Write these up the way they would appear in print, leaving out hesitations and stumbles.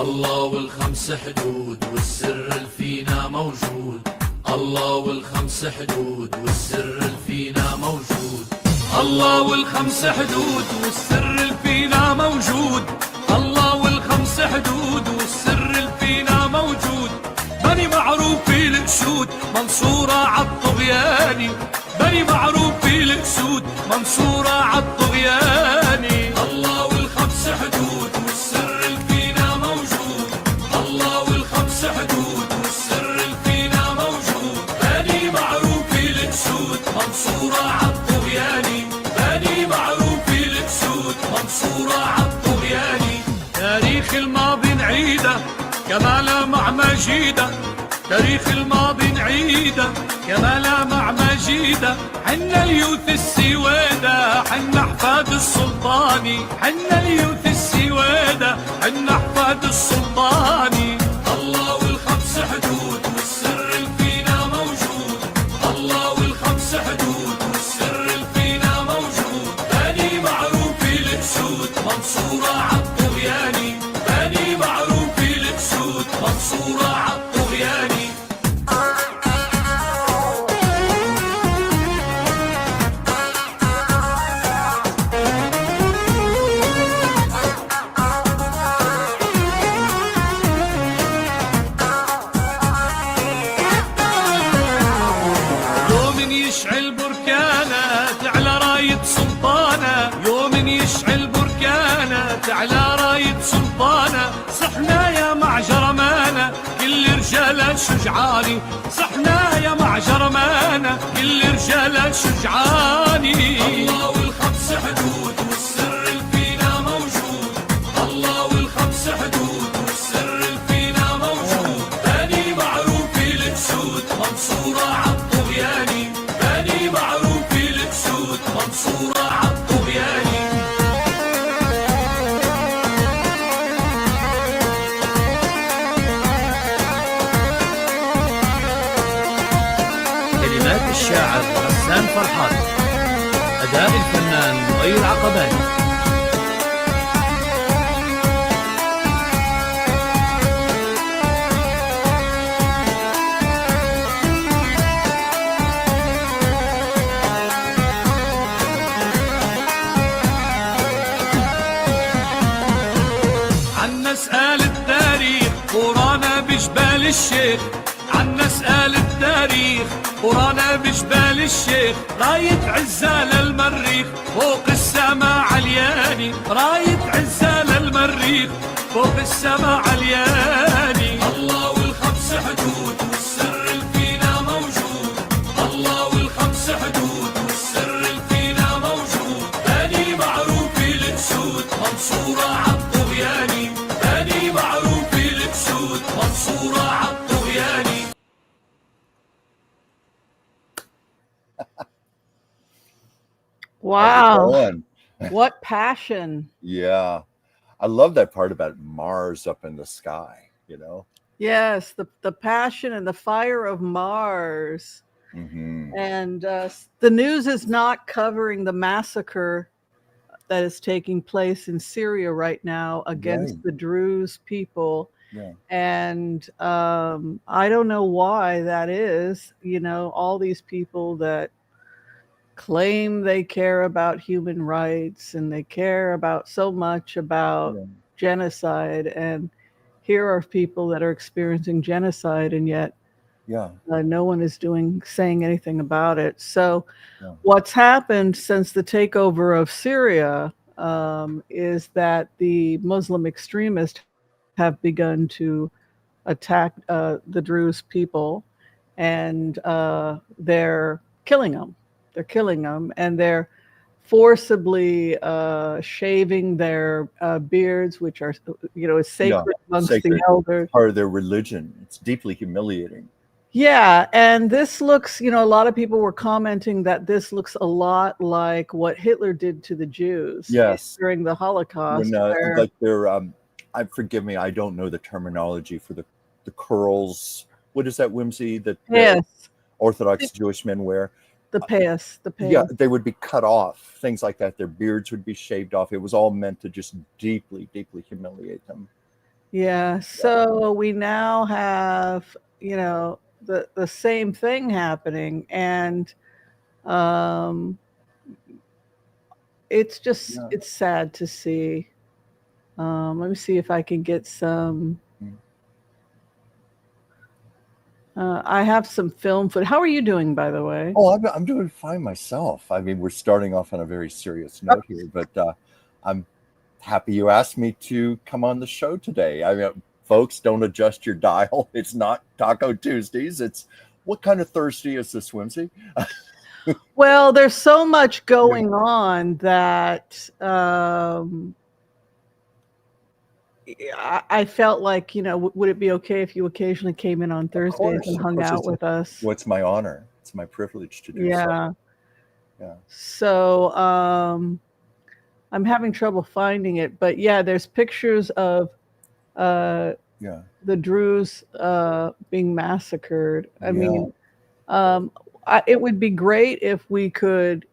الله والخمس حدود والسر الفينا موجود. الله والخمس حدود والسر الفينا موجود. الله والخمس حدود والسر الفينا موجود. الله والخمس حدود والسر الفينا موجود. بني معروف الأسود منصورة عالطغياني. بني معروف الأسود منصورة عالطغياني. الله والخمس حدود والسر الفينا موجود. الله والخمس حدود والسر الفينا موجود. بني معروف الأسود منصورة عالطغياني. بني معروف الأسود منصورة عالطغياني. تاريخ الماضي نعيده كما لا مع مجيده. تاريخ الماضي نعيده كما لا مع مجيده. حنا اليوث السويدة حنا احفاد السلطاني. حنا اليوث السويدة حنا احفاد السلطاني. الله والخمس حدود والسر الفينا موجود. الله والخمس حدود والسر الفينا موجود. بني معروف الأسود منصورة عالطغياني. بني معروف الأسود منصورة عالطغياني. يوم يشعل بركانه تعلى راية سلطانه. يوم يشعل بركانه تعلى راية سلطانه. صحنا يا معجر مانا كل رجاله شجعاني. صحنا يا معجر مانا كل رجاله شجعاني. الله والخمس حدود والسر الفينا موجود. الله والخمس حدود والسر الفينا موجود. بني معروف الأسود منصورة عالطغياني. بني معروف الأسود منصورة عالطغياني. كلمات الشاعر غسان فرحان، أداء الفنان مغير عقباني. عنا اسأل التاريخ قرانا بجبال الشيخ. عنا اسأل التاريخ قرانا بجبال الشيخ. راية عزة للمريخ فوق السماء علياني. راية عزة للمريخ فوق السماء علياني. الله والخمس حدود والسر الفينا موجود. الله والخمس حدود والسر الفينا موجود. بني معروف الأسود منصورة عالطغياني. بني معروف الأسود منصورة عالطغياني. Wow. Fun. What passion. Yeah. I love that part about Mars up in the sky, you know? Yes, the passion and the fire of Mars. Mm-hmm. And the news is not covering the massacre that is taking place in Syria right now against Right. the Druze people. Yeah. And I don't know why that is. You know, all these people that claim they care about human rights and they care about so much about Yeah. genocide. And here are people that are experiencing genocide, and yet Yeah. no one is saying anything about it. So Yeah. what's happened since the takeover of Syria is that the Muslim extremists have begun to attack the Druze people, and they're killing them. They're killing them, and they're forcibly shaving their beards, which are, you know, is sacred amongst Sacred. the elders. Part of their religion. It's deeply humiliating. Yeah, and this looks, you know, a lot of people were commenting that this looks a lot like what Hitler did to the Jews Yes. during the Holocaust. When, where- like they're, forgive me, I don't know the terminology for the curls. What is that, Whimsy, that the yes, Orthodox Jewish men wear? the payas. Yeah, they would be cut off, things like that. Their beards would be shaved off. It was all meant to just deeply, deeply humiliate them. Yeah. So we now have, the same thing happening, and um, it's just Yeah. it's sad to see. Let me see if I can get some. Mm. I have some film footage. How are you doing, by the way? Oh, I'm doing fine myself. I mean, we're starting off on a very serious note here, but I'm happy you asked me to come on the show today. I mean, folks, don't adjust your dial. It's not Taco Tuesdays. It's what kind of Thursday is this, Whimsy? Well, there's so much going on that I felt like, would it be okay if you occasionally came in on Thursdays and hung out with us? Well, it's my honor. It's my privilege to do so. Yeah. Yeah. So I'm having trouble finding it, but yeah, there's pictures of the Druze being massacred. I mean, it would be great if we could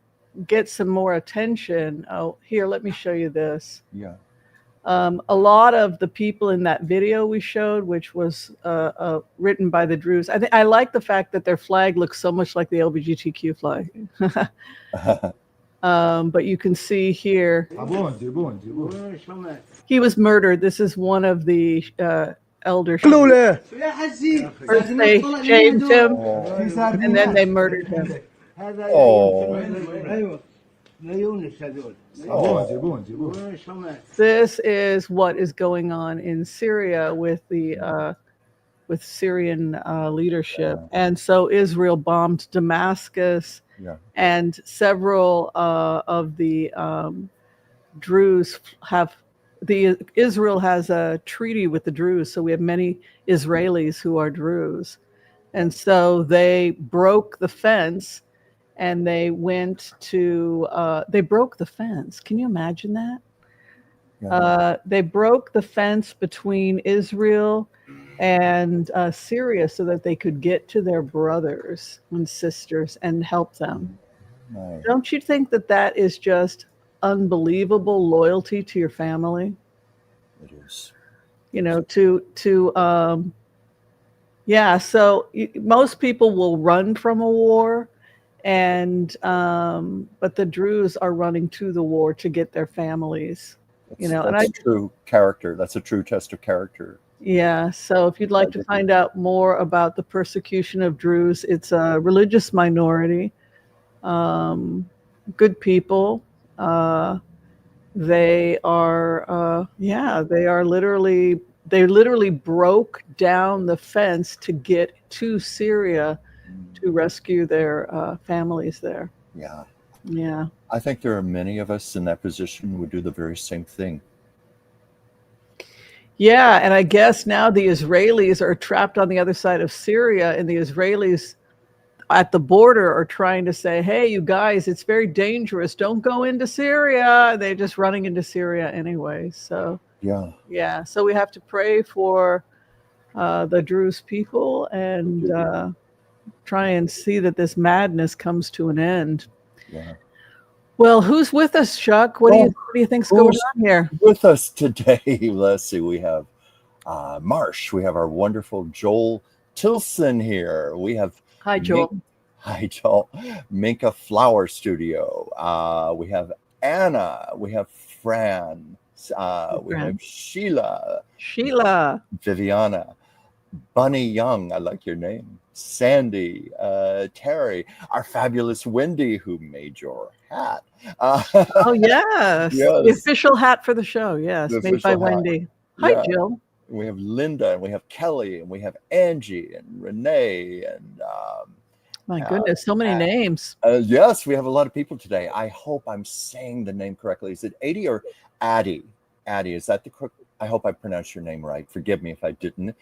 get some more attention. Oh, here, let me show you this. Yeah. A lot of the people in that video we showed, which was written by the Druze, I like the fact that their flag looks so much like the LGBTQ flag. But you can see here, he was murdered. This is one of the elders. First they shaved him, and then they murdered him. This is what is going on in Syria with the with Syrian leadership, and so Israel bombed Damascus, and several of the Druze Israel has a treaty with the Druze, so we have many Israelis who are Druze, and so they broke the fence. And they went to, they broke the fence. Can you imagine that? They broke the fence between Israel and Syria so that they could get to their brothers and sisters and help them. Nice. Don't you think that that is just unbelievable loyalty to your family? It is. Yeah, so most people will run from a war. And but the Druze are running to the war to get their families. That's true character. That's a true test of character. Yeah. So if you'd like to find out more about the persecution of Druze, it's a religious minority. Good people. They are they literally broke down the fence to get to Syria to rescue their families there. Yeah. Yeah. I think there are many of us in that position who would do the very same thing. Yeah, and I guess now the Israelis are trapped on the other side of Syria, and the Israelis at the border are trying to say, hey, you guys, it's very dangerous. Don't go into Syria. They're just running into Syria anyway. So yeah. So we have to pray for the Druze people and try and see that this madness comes to an end. Yeah. Well, who's with us, Chuck? What do you think's going on here? With us today, let's see. We have Marsh. We have our wonderful Joel Tilson here. We have Hi, Joel. Hi, Joel. Minka Flower Studio. We have Anna. We have Fran. We have Sheila. Viviana. Bunny Young. I like your name. Sandy, Terry, our fabulous Wendy, who made your hat. Oh, yes. The official hat for the show. Yes, made by Wendy. Hi, Jill. We have Linda, and we have Kelly, and we have Angie, and Renee, and my goodness, so many names. Yes, we have a lot of people today. I hope I'm saying the name correctly. Is it Adie or Addie? Addie, is that the correct? I hope I pronounced your name right. Forgive me if I didn't.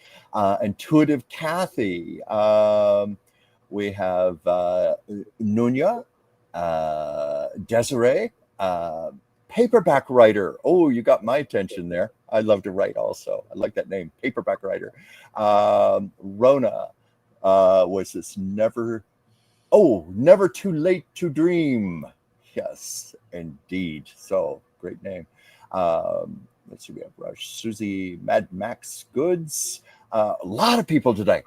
Intuitive Kathy. We have Nunya, Desiree, paperback writer. Oh, you got my attention there. I love to write also. I like that name, paperback writer. Rona was this never too late to dream. Yes, indeed. So great name. let's see, we have Susie, Mad Max Goods. A lot of people today.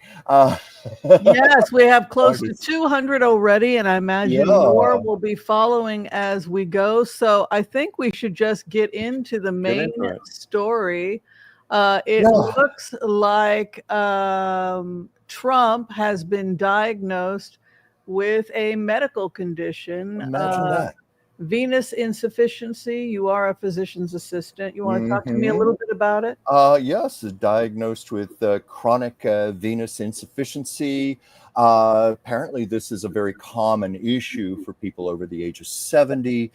Yes, we have close to 200 already, and I imagine more will be following as we go. So I think we should just get into the main story. It looks like Trump has been diagnosed with a medical condition. Imagine that. Venous insufficiency. You are a physician's assistant. You want to talk to me a little bit about it? Yes, diagnosed with chronic venous insufficiency. Apparently, this is a very common issue for people over the age of 70.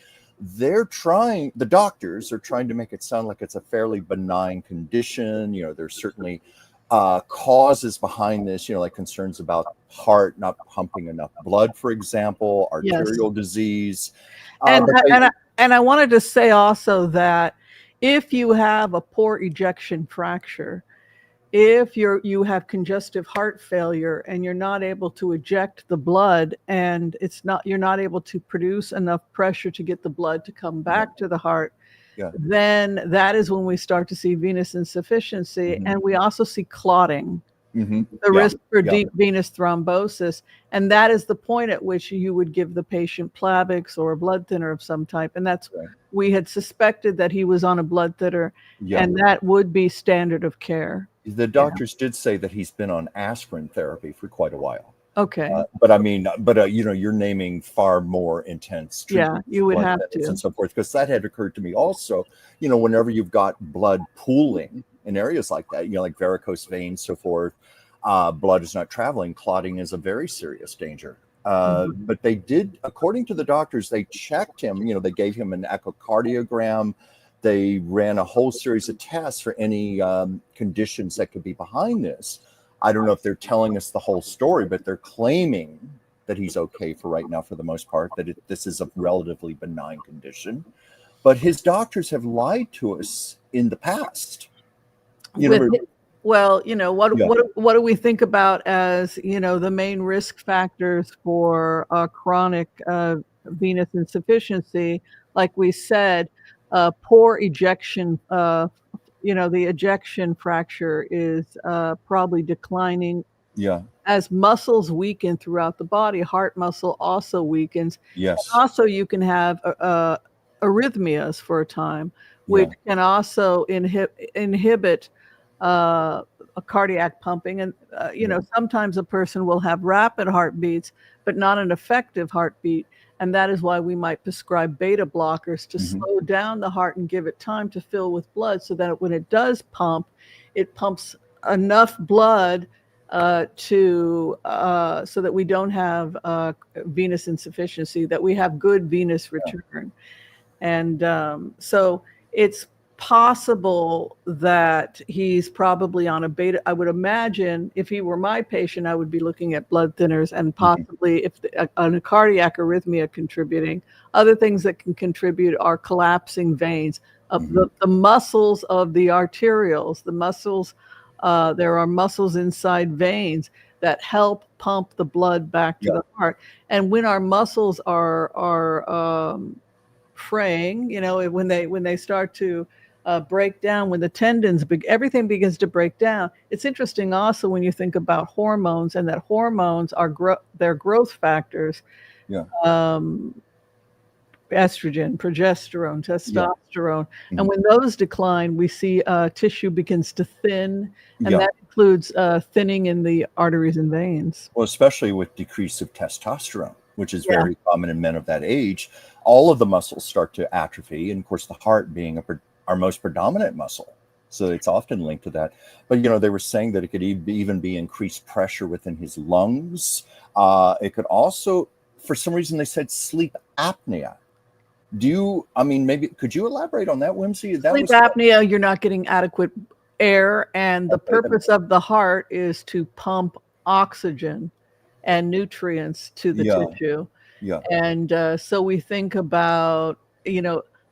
The doctors are trying to make it sound like it's a fairly benign condition. There's certainly causes behind this, like concerns about heart not pumping enough blood, for example, arterial disease. And I wanted to say also that if you have a poor ejection fracture, if you have congestive heart failure and you're not able to eject the blood, and you're not able to produce enough pressure to get the blood to come back to the heart, then that is when we start to see venous insufficiency, and we also see clotting. The risk for deep venous thrombosis, and that is the point at which you would give the patient Plavix or a blood thinner of some type, and that's we had suspected that he was on a blood thinner, and that would be standard of care. The doctors did say that he's been on aspirin therapy for quite a while. Okay. But you're naming far more intense treatments. Yeah, you would have to. And so forth, because that had occurred to me also, whenever you've got blood pooling in areas like that, like varicose veins, so forth, blood is not traveling, clotting is a very serious danger. But they did, according to the doctors, they checked him, they gave him an echocardiogram. They ran a whole series of tests for any conditions that could be behind this. I don't know if they're telling us the whole story, but they're claiming that he's okay for right now, for the most part, that this is a relatively benign condition. But his doctors have lied to us in the past. What do we think about as the main risk factors for chronic venous insufficiency? Like we said, poor ejection. The ejection fracture is probably declining. As muscles weaken throughout the body, heart muscle also weakens. Yes. And also, you can have arrhythmias for a time, which can also inhibit a cardiac pumping. And sometimes a person will have rapid heartbeats, but not an effective heartbeat. And that is why we might prescribe beta blockers to slow down the heart and give it time to fill with blood, so that when it does pump, it pumps enough blood so that we don't have venous insufficiency, that we have good venous return. And so it's possible that he's probably on a beta. I would imagine if he were my patient, I would be looking at blood thinners, and possibly if a cardiac arrhythmia contributing. Other things that can contribute are collapsing veins of the muscles of the arterioles, the muscles. There are muscles inside veins that help pump the blood back to the heart. And when our muscles are fraying, when they start to break down, when the tendons, everything begins to break down. It's interesting also when you think about hormones, and that hormones are their growth factors. Estrogen, progesterone, testosterone. And when those decline, we see tissue begins to thin, and that includes thinning in the arteries and veins. Well, especially with decrease of testosterone, which is very common in men of that age. All of the muscles start to atrophy, and of course the heart being our most predominant muscle. So it's often linked to that. But, they were saying that it could even be increased pressure within his lungs. It could also, for some reason, they said sleep apnea. Could you elaborate on that, Whimsy? Sleep apnea, you're not getting adequate air, and the purpose of the heart is to pump oxygen and nutrients to the tissue. And so we think about,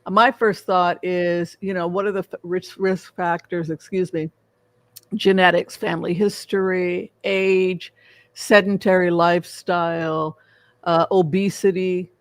my first thought is, what are the risk factors? Genetics, family history, age, sedentary lifestyle, obesity,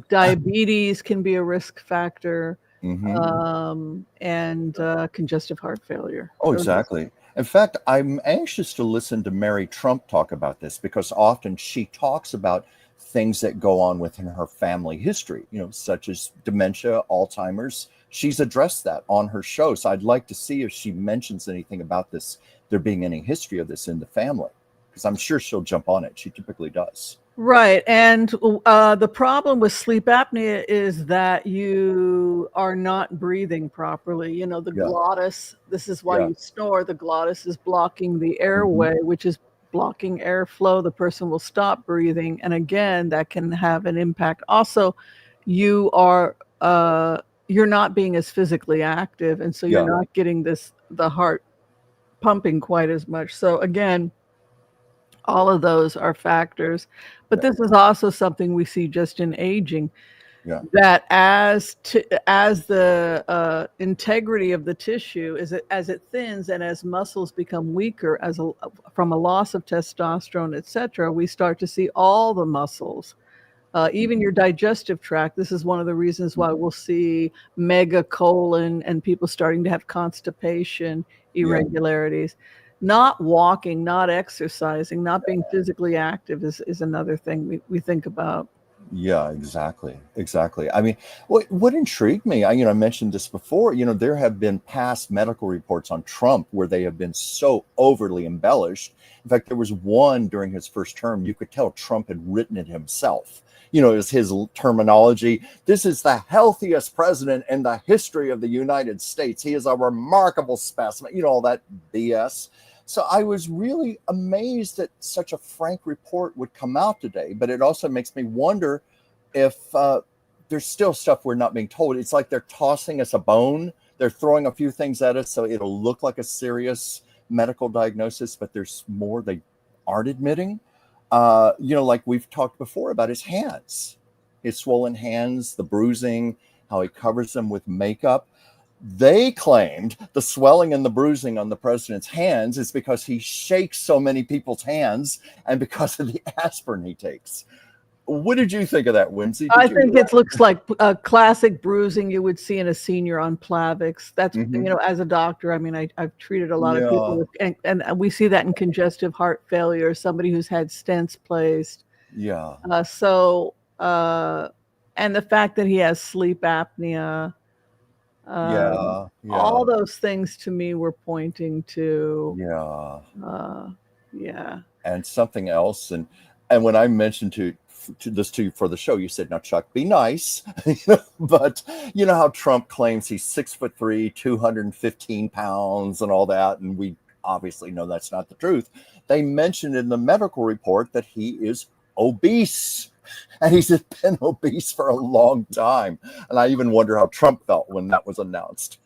diabetes can be a risk factor. and congestive heart failure. Oh, exactly. In fact, I'm anxious to listen to Mary Trump talk about this because often she talks about things that go on within her family history, such as dementia, Alzheimer's. She's addressed that on her show. So I'd like to see if she mentions anything about this, there being any history of this in the family, because I'm sure she'll jump on it. She typically does. Right. And the problem with sleep apnea is that you are not breathing properly. The glottis, this is why you snore. The glottis is blocking the airway, which is blocking airflow. The person will stop breathing. And again, that can have an impact. Also, you're not being as physically active. And so you're not getting the heart pumping quite as much. So again, all of those are factors, but this is also something we see just in aging, that as the integrity of the tissue, as it thins and as muscles become weaker from a loss of testosterone, etc., we start to see all the muscles, even your digestive tract. This is one of the reasons why we'll see megacolon and people starting to have constipation, irregularities. Not walking, not exercising, not being physically active is another thing we think about. Yeah, exactly. I mean, what intrigued me, I mentioned this before, there have been past medical reports on Trump where they have been so overly embellished. In fact, there was one during his first term, you could tell Trump had written it himself. It was his terminology. This is the healthiest president in the history of the United States. He is a remarkable specimen, all that BS. So I was really amazed that such a frank report would come out today, but it also makes me wonder if there's still stuff we're not being told. It's like they're tossing us a bone. They're throwing a few things at us so it'll look like a serious medical diagnosis, but there's more they aren't admitting. Like we've talked before about his hands, his swollen hands, the bruising, how he covers them with makeup. They claimed the swelling and the bruising on the president's hands is because he shakes so many people's hands and because of the aspirin he takes. What did you think of that, Whimsy? I think it looks like a classic bruising you would see in a senior on Plavix. That's, as a doctor, I mean, I've treated a lot of people with, and we see that in congestive heart failure, somebody who's had stents placed. Yeah. And the fact that he has sleep apnea. All those things to me were pointing to and something else. And when I mentioned to you for the show, you said, now Chuck, be nice. But how Trump claims he's 6'3", 215 pounds and all that, and we obviously know that's not the truth. They mentioned in the medical report that he is obese. And he's been obese for a long time. And I even wonder how Trump felt when that was announced.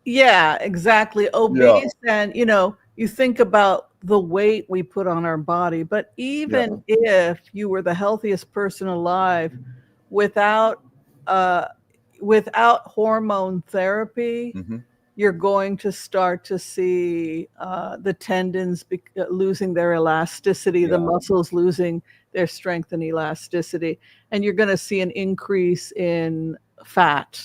Yeah, exactly. Obese. And, you think about the weight we put on our body. But even if you were the healthiest person alive without hormone therapy, you're going to start to see the tendons losing their elasticity, the muscles losing their strength and elasticity, and you're going to see an increase in fat.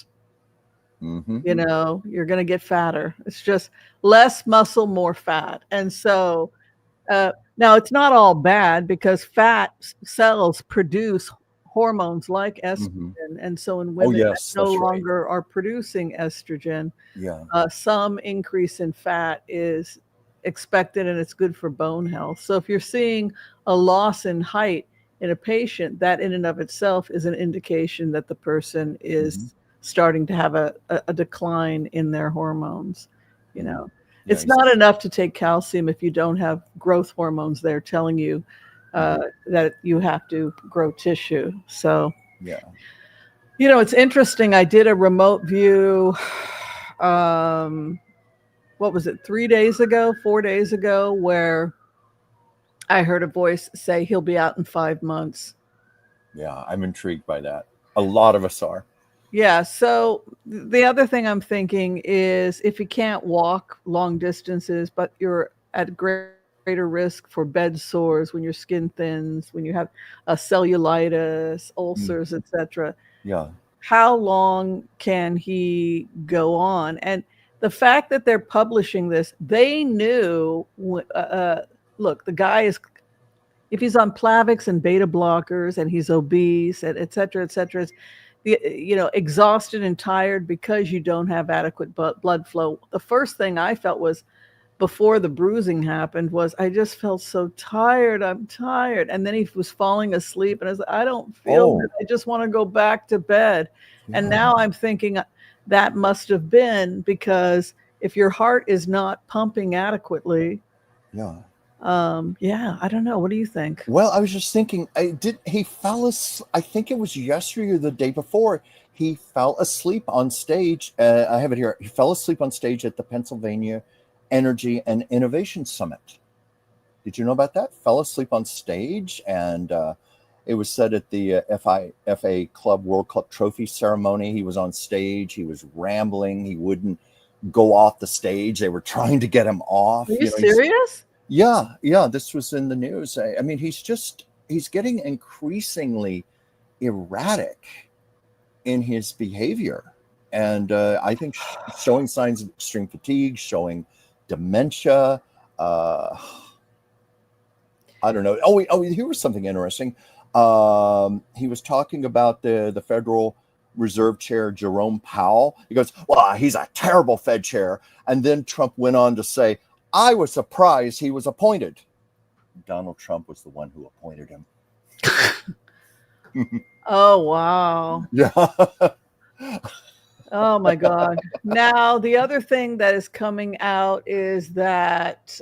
You're going to get fatter. It's just less muscle, more fat. And so now it's not all bad because fat cells produce hormones like estrogen. And so in women that no longer are producing estrogen, some increase in fat is expected and it's good for bone health. So if you're seeing a loss in height in a patient, that in and of itself is an indication that the person is starting to have a decline in their hormones. It's not enough to take calcium if you don't have growth hormones there telling you that you have to grow tissue. So it's interesting. I did a remote view what was it, 4 days ago, where I heard a voice say he'll be out in 5 months. Yeah, I'm intrigued by that. A lot of us are. Yeah. So the other thing I'm thinking is if you can't walk long distances, but you're at greater risk for bed sores when your skin thins, when you have cellulitis, ulcers, etc. how long can he go on? And the fact that they're publishing this, they knew, look, the guy is, if he's on Plavix and beta blockers and he's obese, and et cetera, exhausted and tired because you don't have adequate blood flow. The first thing I felt was, before the bruising happened, was I just felt so tired. I'm tired. And then he was falling asleep and I was like, I don't feel good. I just want to go back to bed. Yeah. And now I'm thinking that must have been because if your heart is not pumping adequately. Yeah. I don't know. What do you think? Well, I was just thinking, he fell asleep, I think it was yesterday or the day before, he fell asleep on stage. I have it here. He fell asleep on stage at the Pennsylvania Energy and Innovation Summit. Did you know about that? Fell asleep on stage, and it was said at the FA Club World Cup Trophy ceremony. He was on stage. He was rambling. He wouldn't go off the stage. They were trying to get him off. Are you serious? Yeah. This was in the news. I mean, he's getting increasingly erratic in his behavior, and I think showing signs of extreme fatigue, showing dementia. I don't know. Oh, here was something interesting. He was talking about the Federal Reserve Chair, Jerome Powell. He goes, well, he's a terrible Fed chair. And then Trump went on to say, I was surprised he was appointed. Donald Trump was the one who appointed him. Oh, wow. Yeah. Oh my God. Now, the other thing that is coming out is that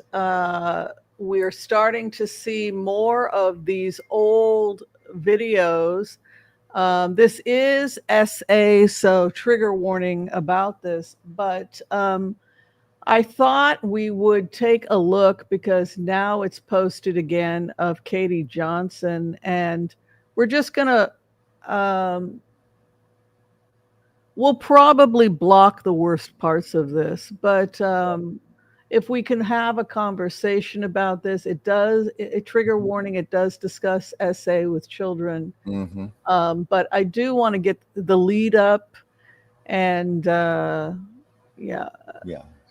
we're starting to see more of these old videos. This is SA, so trigger warning about this, but I thought we would take a look because now it's posted again of Katie Johnson, and we're just going to we'll probably block the worst parts of this, but if we can have a conversation about this, a trigger warning, it does discuss SA with children. Mm-hmm. But I do want to get the lead up, and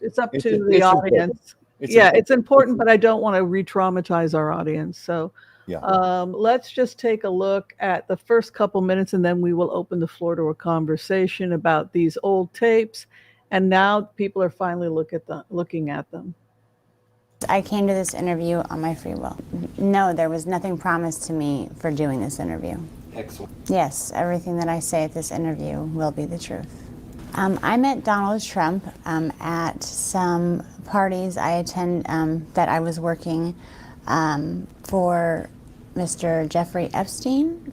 it's up to the audience. It's important, but I don't want to re-traumatize our audience. So let's just take a look at the first couple minutes, and then we will open the floor to a conversation about these old tapes. And now people are finally looking at them. I came to this interview on my free will. No, there was nothing promised to me for doing this interview. Excellent. Yes, everything that I say at this interview will be the truth. I met Donald Trump at some parties I attend that I was working for Mr. Jeffrey Epstein.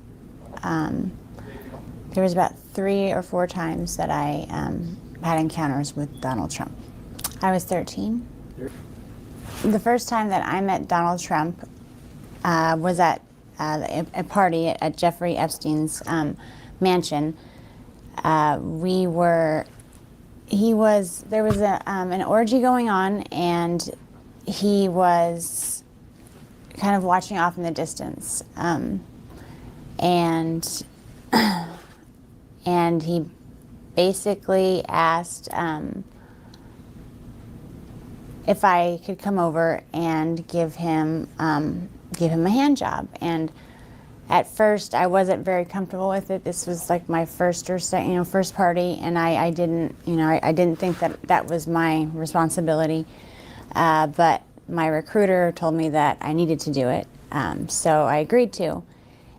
There was about 3 or 4 times that I had encounters with Donald Trump. I was 13. The first time that I met Donald Trump was at a party at Jeffrey Epstein's mansion. There was an orgy going on, and he was kind of watching off in the distance, and he basically asked if I could come over and give him a hand job. And at first, I wasn't very comfortable with it. This was like my first party, and I didn't think that was my responsibility. But my recruiter told me that I needed to do it, so I agreed to.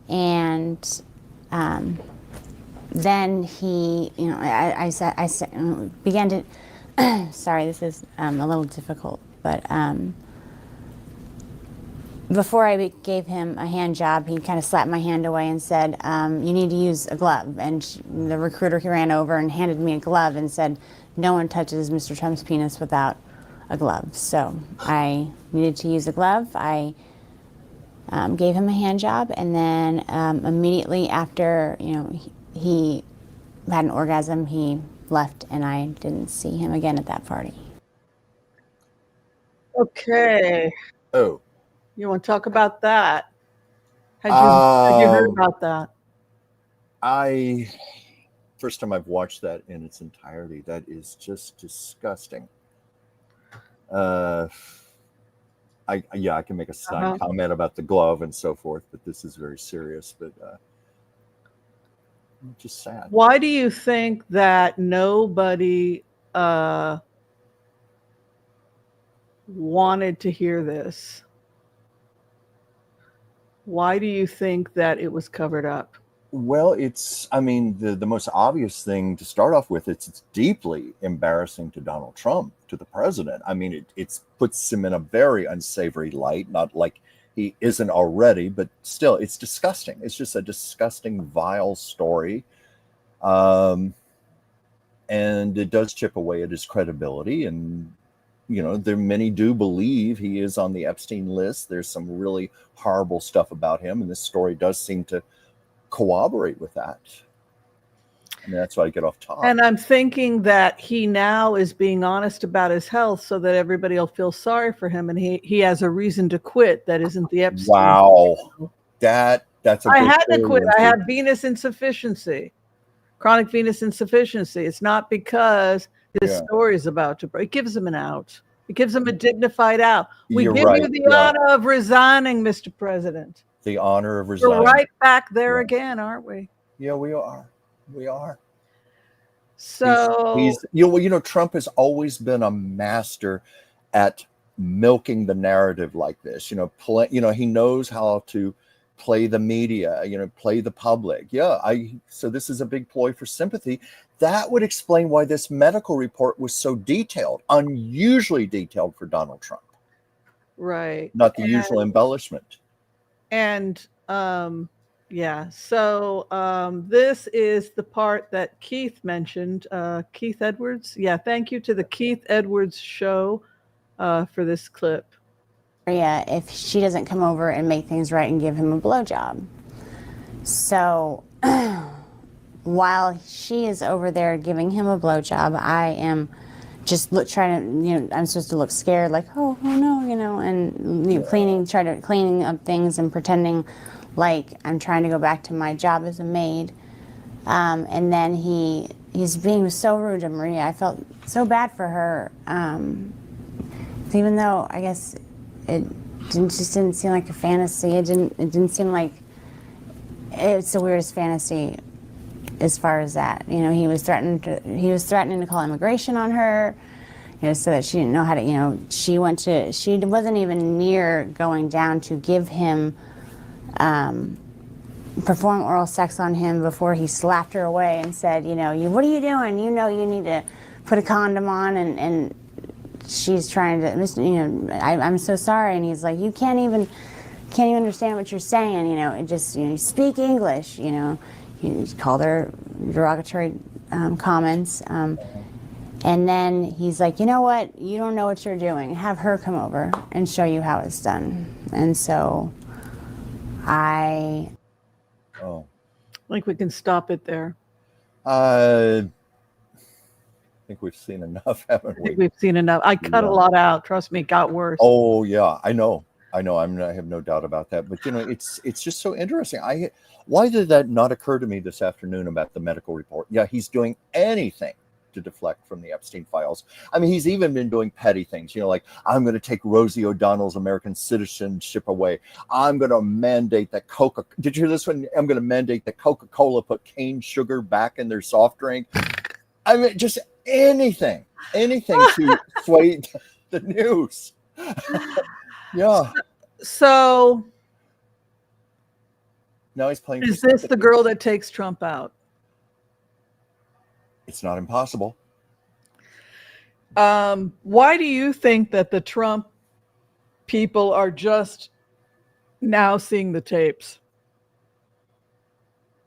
And then he, I began to. Sorry, this is a little difficult, but before I gave him a hand job, he kind of slapped my hand away and said, you need to use a glove. And the recruiter ran over and handed me a glove and said, no one touches Mr. Trump's penis without a glove. So I needed to use a glove. I gave him a hand job, and then immediately after, he had an orgasm, he left, and I didn't see him again at that party. Okay. Oh. You want to talk about that? Had you heard about that? first time I've watched that in its entirety. That is just disgusting. I can make a snide comment about the glove and so forth, but this is very serious. But just sad. Why do you think that nobody wanted to hear this? Why do you think that it was covered up? Well, the most obvious thing to start off with, it's deeply embarrassing to Donald Trump, to the president. I mean, it puts him in a very unsavory light, not like he isn't already, but still, it's disgusting. It's just a disgusting, vile story. And it does chip away at his credibility. And, many do believe he is on the Epstein list. There's some really horrible stuff about him. And this story does seem to corroborate with that. I mean, that's why I get off top. And I'm thinking that he now is being honest about his health so that everybody will feel sorry for him, and he has a reason to quit that isn't the Epstein. Wow. That's I had to quit. I have venous insufficiency, chronic venous insufficiency. It's not because this story is about to break. It gives him an out. It gives him a dignified out. We give you the honor of resigning, Mr. President. The honor of resigning. We're right back there again, aren't we? Yeah, we are. We are. So he's Trump has always been a master at milking the narrative like this. He knows how to play the media, play the public. So this is a big ploy for sympathy. That would explain why this medical report was so detailed, unusually detailed for Donald Trump. Right. Not the usual embellishment. And so this is the part that Keith mentioned, Keith Edwards. Yeah, thank you to the Keith Edwards show for this clip. Yeah, if she doesn't come over and make things right and give him a blowjob. So while she is over there giving him a blowjob, I am just trying to, I'm supposed to look scared, like, oh no, and cleaning up things and pretending like I'm trying to go back to my job as a maid. And then he's being so rude to Maria. I felt so bad for her, even though I guess it just didn't seem like a fantasy. It didn't seem like it's the weirdest fantasy as far as that. He was threatening to call immigration on her, so that she didn't know how to, she wasn't even near going down to give him, perform oral sex on him before he slapped her away and said, what are you doing? You need to put a condom on, and she's trying to, I'm so sorry. And he's like, you can't even understand what you're saying, it just, speak English, He called her derogatory comments. And then he's like, you know what? You don't know what you're doing. Have her come over and show you how it's done. And so I think we can stop it there. I think we've seen enough, haven't we? I think we've seen enough. I cut a lot out. Trust me, it got worse. Oh, yeah, I know. I have no doubt about that. But, it's just so interesting. Why did that not occur to me this afternoon about the medical report? Yeah, he's doing anything to deflect from the Epstein files. I mean, he's even been doing petty things, like, I'm going to take Rosie O'Donnell's American citizenship away. I'm going to mandate that did you hear this one? I'm going to mandate that Coca-Cola put cane sugar back in their soft drink. I mean, just anything to sway the news. Yeah. So now he's playing. Is this the girl that takes Trump out? It's not impossible. Why do you think that the Trump people are just now seeing the tapes?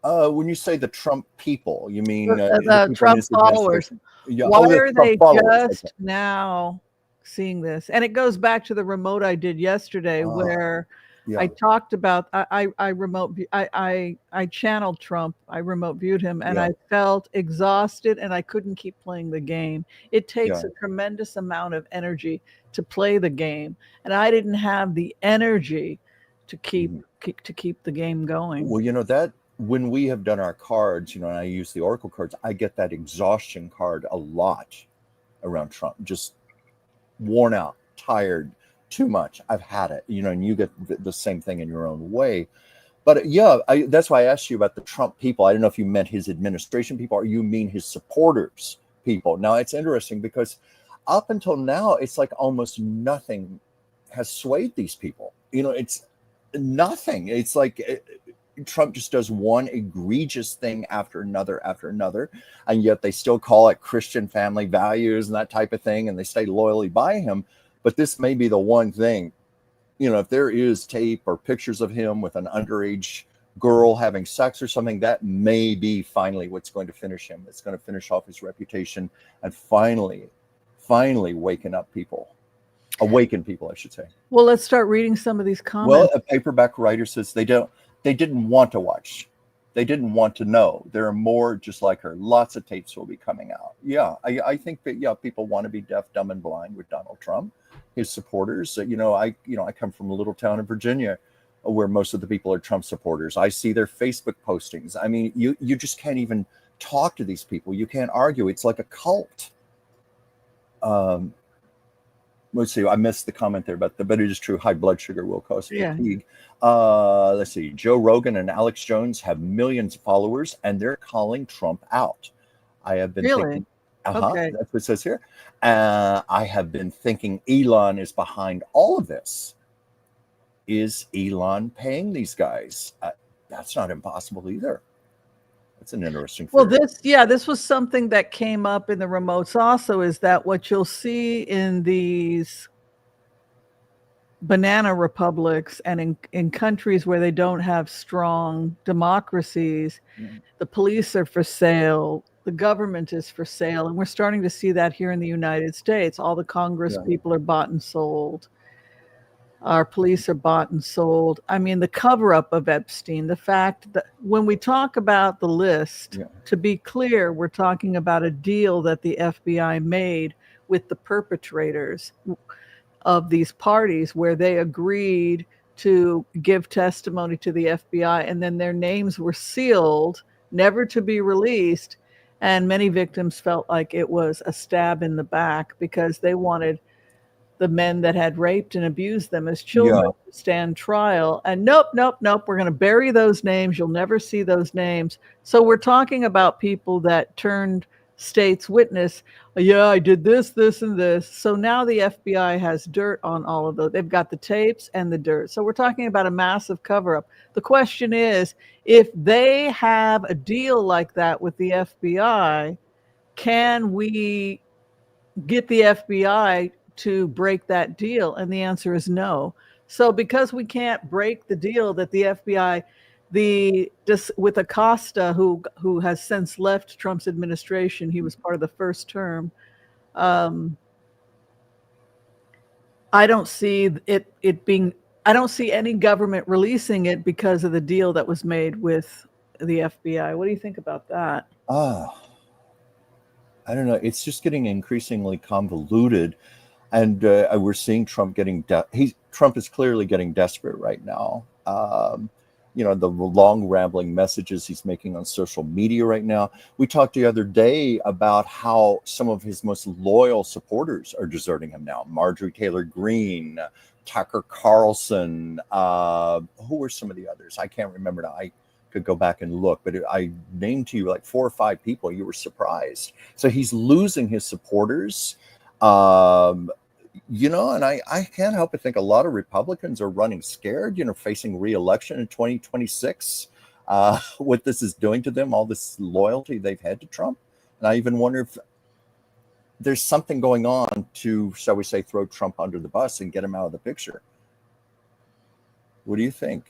When you say the Trump people, you mean the Trump followers? Yeah. Why are they just now seeing this? And it goes back to the remote I did yesterday, where I talked about I channeled Trump. I remote viewed him, and I felt exhausted, and I couldn't keep playing the game. It takes a tremendous amount of energy to play the game, and I didn't have the energy to keep the game going. Well, when we have done our cards, and I use the Oracle cards, I get that exhaustion card a lot around Trump. Just worn out, tired, too much. I've had it, and you get the same thing in your own way. But yeah, that's why I asked you about the Trump people. I don't know if you meant his administration people or you mean his supporters people. Now, it's interesting because up until now, it's like almost nothing has swayed these people. It's nothing. It's like Trump just does one egregious thing after another, and yet they still call it Christian family values and that type of thing, and they stay loyally by him. But this may be the one thing, if there is tape or pictures of him with an underage girl having sex or something, that may be finally what's going to finish him. It's going to finish off his reputation and finally awaken people, I should say. Well, let's start reading some of these comments. Well, a paperback writer says they didn't want to watch. They didn't want to know. There are more just like her. Lots of tapes will be coming out. Yeah, I think that, people want to be deaf, dumb, and blind with Donald Trump, his supporters. I come from a little town in Virginia where most of the people are Trump supporters. I see their Facebook postings. I mean, you just can't even talk to these people. You can't argue. It's like a cult. Let's see. I missed the comment there, but it is true. High blood sugar will cause fatigue. Let's see. Joe Rogan and Alex Jones have millions of followers, and they're calling Trump out. I have been thinking. Okay. That's what it says here. I have been thinking Elon is behind all of this. Is Elon paying these guys? That's not impossible either. That's an interesting theory. Well, this was something that came up in the remotes also, is that what you'll see in these banana republics and in countries where they don't have strong democracies, the police are for sale, the government is for sale, and we're starting to see that here in the United States. All the Congress people are bought and sold. Our police are bought and sold. I mean, the cover-up of Epstein, the fact that when we talk about the list, to be clear, we're talking about a deal that the FBI made with the perpetrators of these parties, where they agreed to give testimony to the FBI, and then their names were sealed, never to be released. And many victims felt like it was a stab in the back because they wanted the men that had raped and abused them as children to stand trial. And nope, we're going to bury those names. You'll never see those names. So we're talking about people that turned state's witness. Yeah, I did this, and this. So now the FBI has dirt on all of those. They've got the tapes and the dirt. So we're talking about a massive cover-up. The question is, if they have a deal like that with the FBI, can we get the FBI to break that deal? And the answer is no. So because we can't break the deal that the FBI, with Acosta, who has since left Trump's administration, he was part of the first term. I don't see I don't see any government releasing it because of the deal that was made with the FBI. What do you think about that? I don't know. It's just getting increasingly convoluted. And we're seeing Trump Trump is clearly getting desperate right now. The long rambling messages he's making on social media right now. We talked the other day about how some of his most loyal supporters are deserting him now. Marjorie Taylor Greene, Tucker Carlson. Who were some of the others? I can't remember now. I could go back and look, but I named to you like 4 or 5 people. You were surprised. So he's losing his supporters. And I can't help but think a lot of Republicans are running scared, facing re-election in 2026. What this is doing to them, all this loyalty they've had to Trump. And I even wonder if there's something going on to, shall we say, throw Trump under the bus and get him out of the picture. What do you think?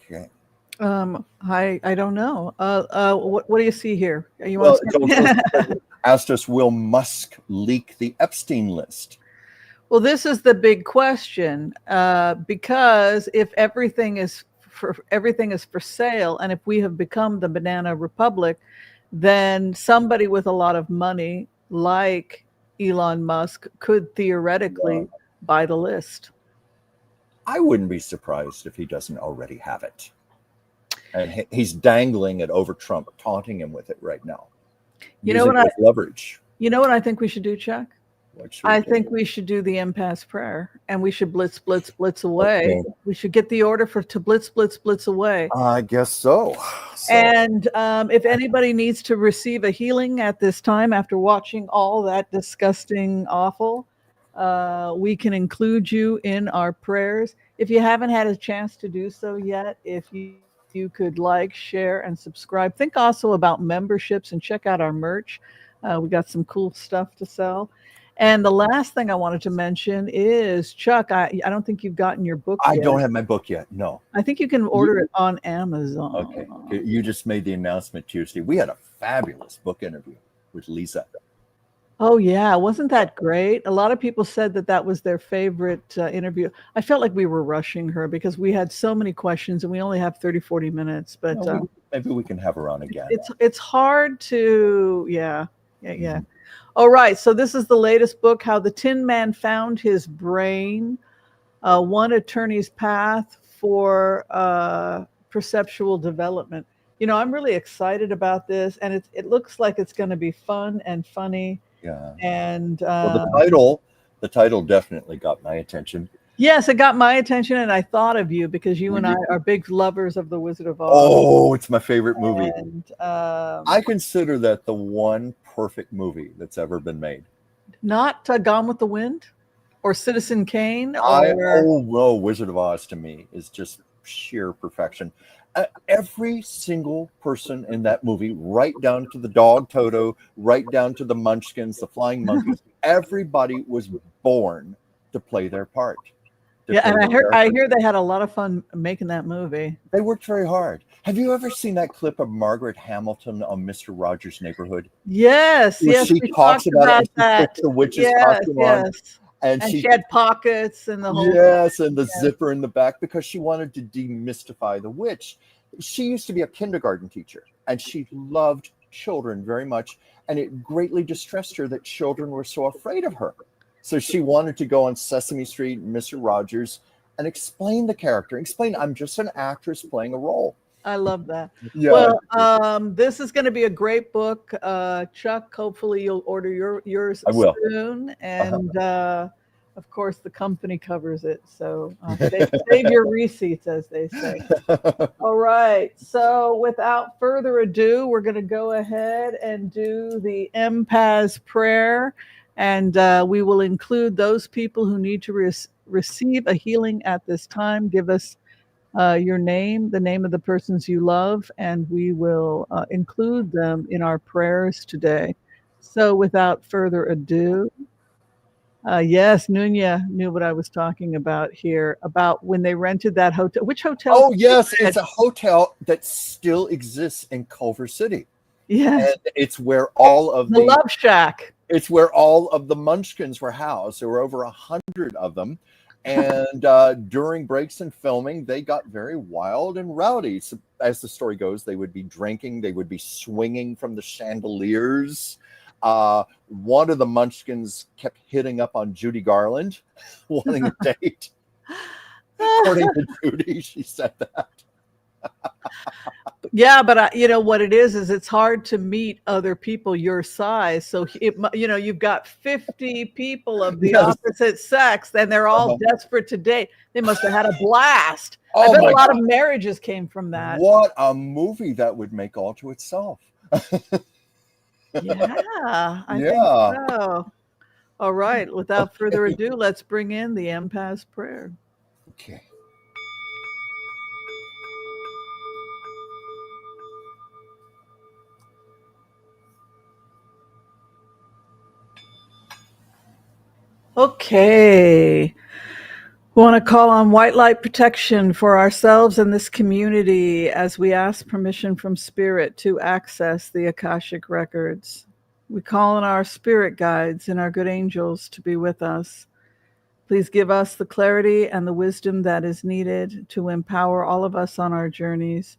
I don't know. What do you see here? Asked us, will Musk leak the Epstein list? Well, this is the big question, because if everything is for sale, and if we have become the banana republic, then somebody with a lot of money, like Elon Musk, could theoretically buy the list. I wouldn't be surprised if he doesn't already have it. And he's dangling it over Trump, taunting him with it right now. You know what leverage. You know what I think we should do, Chuck? I think we should do the impasse prayer, and we should blitz away. Okay. We should get the order to blitz away. I guess so. And if anybody needs to receive a healing at this time after watching all that disgusting, awful, we can include you in our prayers. If you haven't had a chance to do so yet, if you could like, share, and subscribe. Think also about memberships and check out our merch. We got some cool stuff to sell. And the last thing I wanted to mention is, Chuck, I don't think you've gotten your book yet. I don't have my book yet, no. I think you can order it on Amazon. Okay, you just made the announcement Tuesday. We had a fabulous book interview with Lisa. Oh, yeah. Wasn't that great? A lot of people said that was their favorite interview. I felt like we were rushing her because we had so many questions and we only have 30, 40 minutes. But maybe we can have her on again. It's hard to, yeah. All right, so this is the latest book, How the Tin Man Found His Brain, One Attorney's Path for Perceptual Development. You know, I'm really excited about this, and it looks like it's going to be fun and funny. Yeah. And well, the title definitely got my attention. Yes, it got my attention, and I thought of you because you and I are big lovers of The Wizard of Oz. Oh, it's my favorite movie. And I consider that the one perfect movie that's ever been made. Not Gone with the Wind or Citizen Kane? Wizard of Oz to me is just sheer perfection. Every single person in that movie, right down to the dog Toto, right down to the Munchkins, the flying monkeys, everybody was born to play their part. Yeah, and I hear they had a lot of fun making that movie. They worked very hard. Have you ever seen that clip of Margaret Hamilton on Mr. Rogers' Neighborhood? Yes, yes. She talks about that. The witch's costume on. And she had pockets and the whole the zipper in the back because she wanted to demystify the witch. She used to be a kindergarten teacher and she loved children very much, and it greatly distressed her that children were so afraid of her. So she wanted to go on Sesame Street and Mr. Rogers and explain the character. Explain, I'm just an actress playing a role. I love that. Yeah. Well, this is going to be a great book. Chuck, hopefully you'll order yours soon. And of course, the company covers it. So save your receipts, as they say. All right. So without further ado, we're going to go ahead and do the Empath's prayer. And we will include those people who need to receive a healing at this time. Give us your name, the name of the persons you love, and we will include them in our prayers today. So without further ado, yes, Nunya knew what I was talking about here, about when they rented that hotel. Which hotel? Oh, yes, it's a hotel that still exists in Culver City. Yes. And it's where all of the Love Shack. It's where all of the Munchkins were housed. There were over 100 of them. And during breaks and filming, they got very wild and rowdy. So, as the story goes, they would be drinking. They would be swinging from the chandeliers. One of the Munchkins kept hitting up on Judy Garland, wanting a date. According to Judy, she said that. Yeah, but you know what it is it's hard to meet other people your size. So you've got 50 people of the opposite sex, and they're all desperate to date. They must have had a blast. I bet a lot of marriages came from that. What a movie that would make all to itself. Yeah, I think so. All right, without further ado, let's bring in the Empath's prayer. Okay. Okay. We want to call on white light protection for ourselves and this community as we ask permission from Spirit to access the Akashic records. We call on our spirit guides and our good angels to be with us. Please give us the clarity and the wisdom that is needed to empower all of us on our journeys,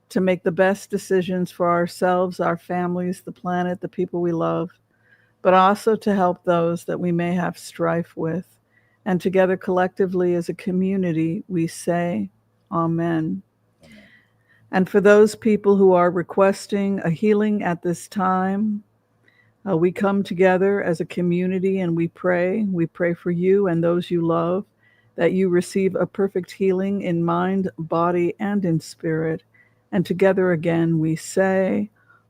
to make the best decisions for ourselves, our families, the planet, the people we love, but also to help those that we may have strife with. And together collectively as a community, we say, Amen. And for those people who are requesting a healing at this time, we come together as a community and we pray. We pray for you and those you love, that you receive a perfect healing in mind, body, and in spirit. And together again we say,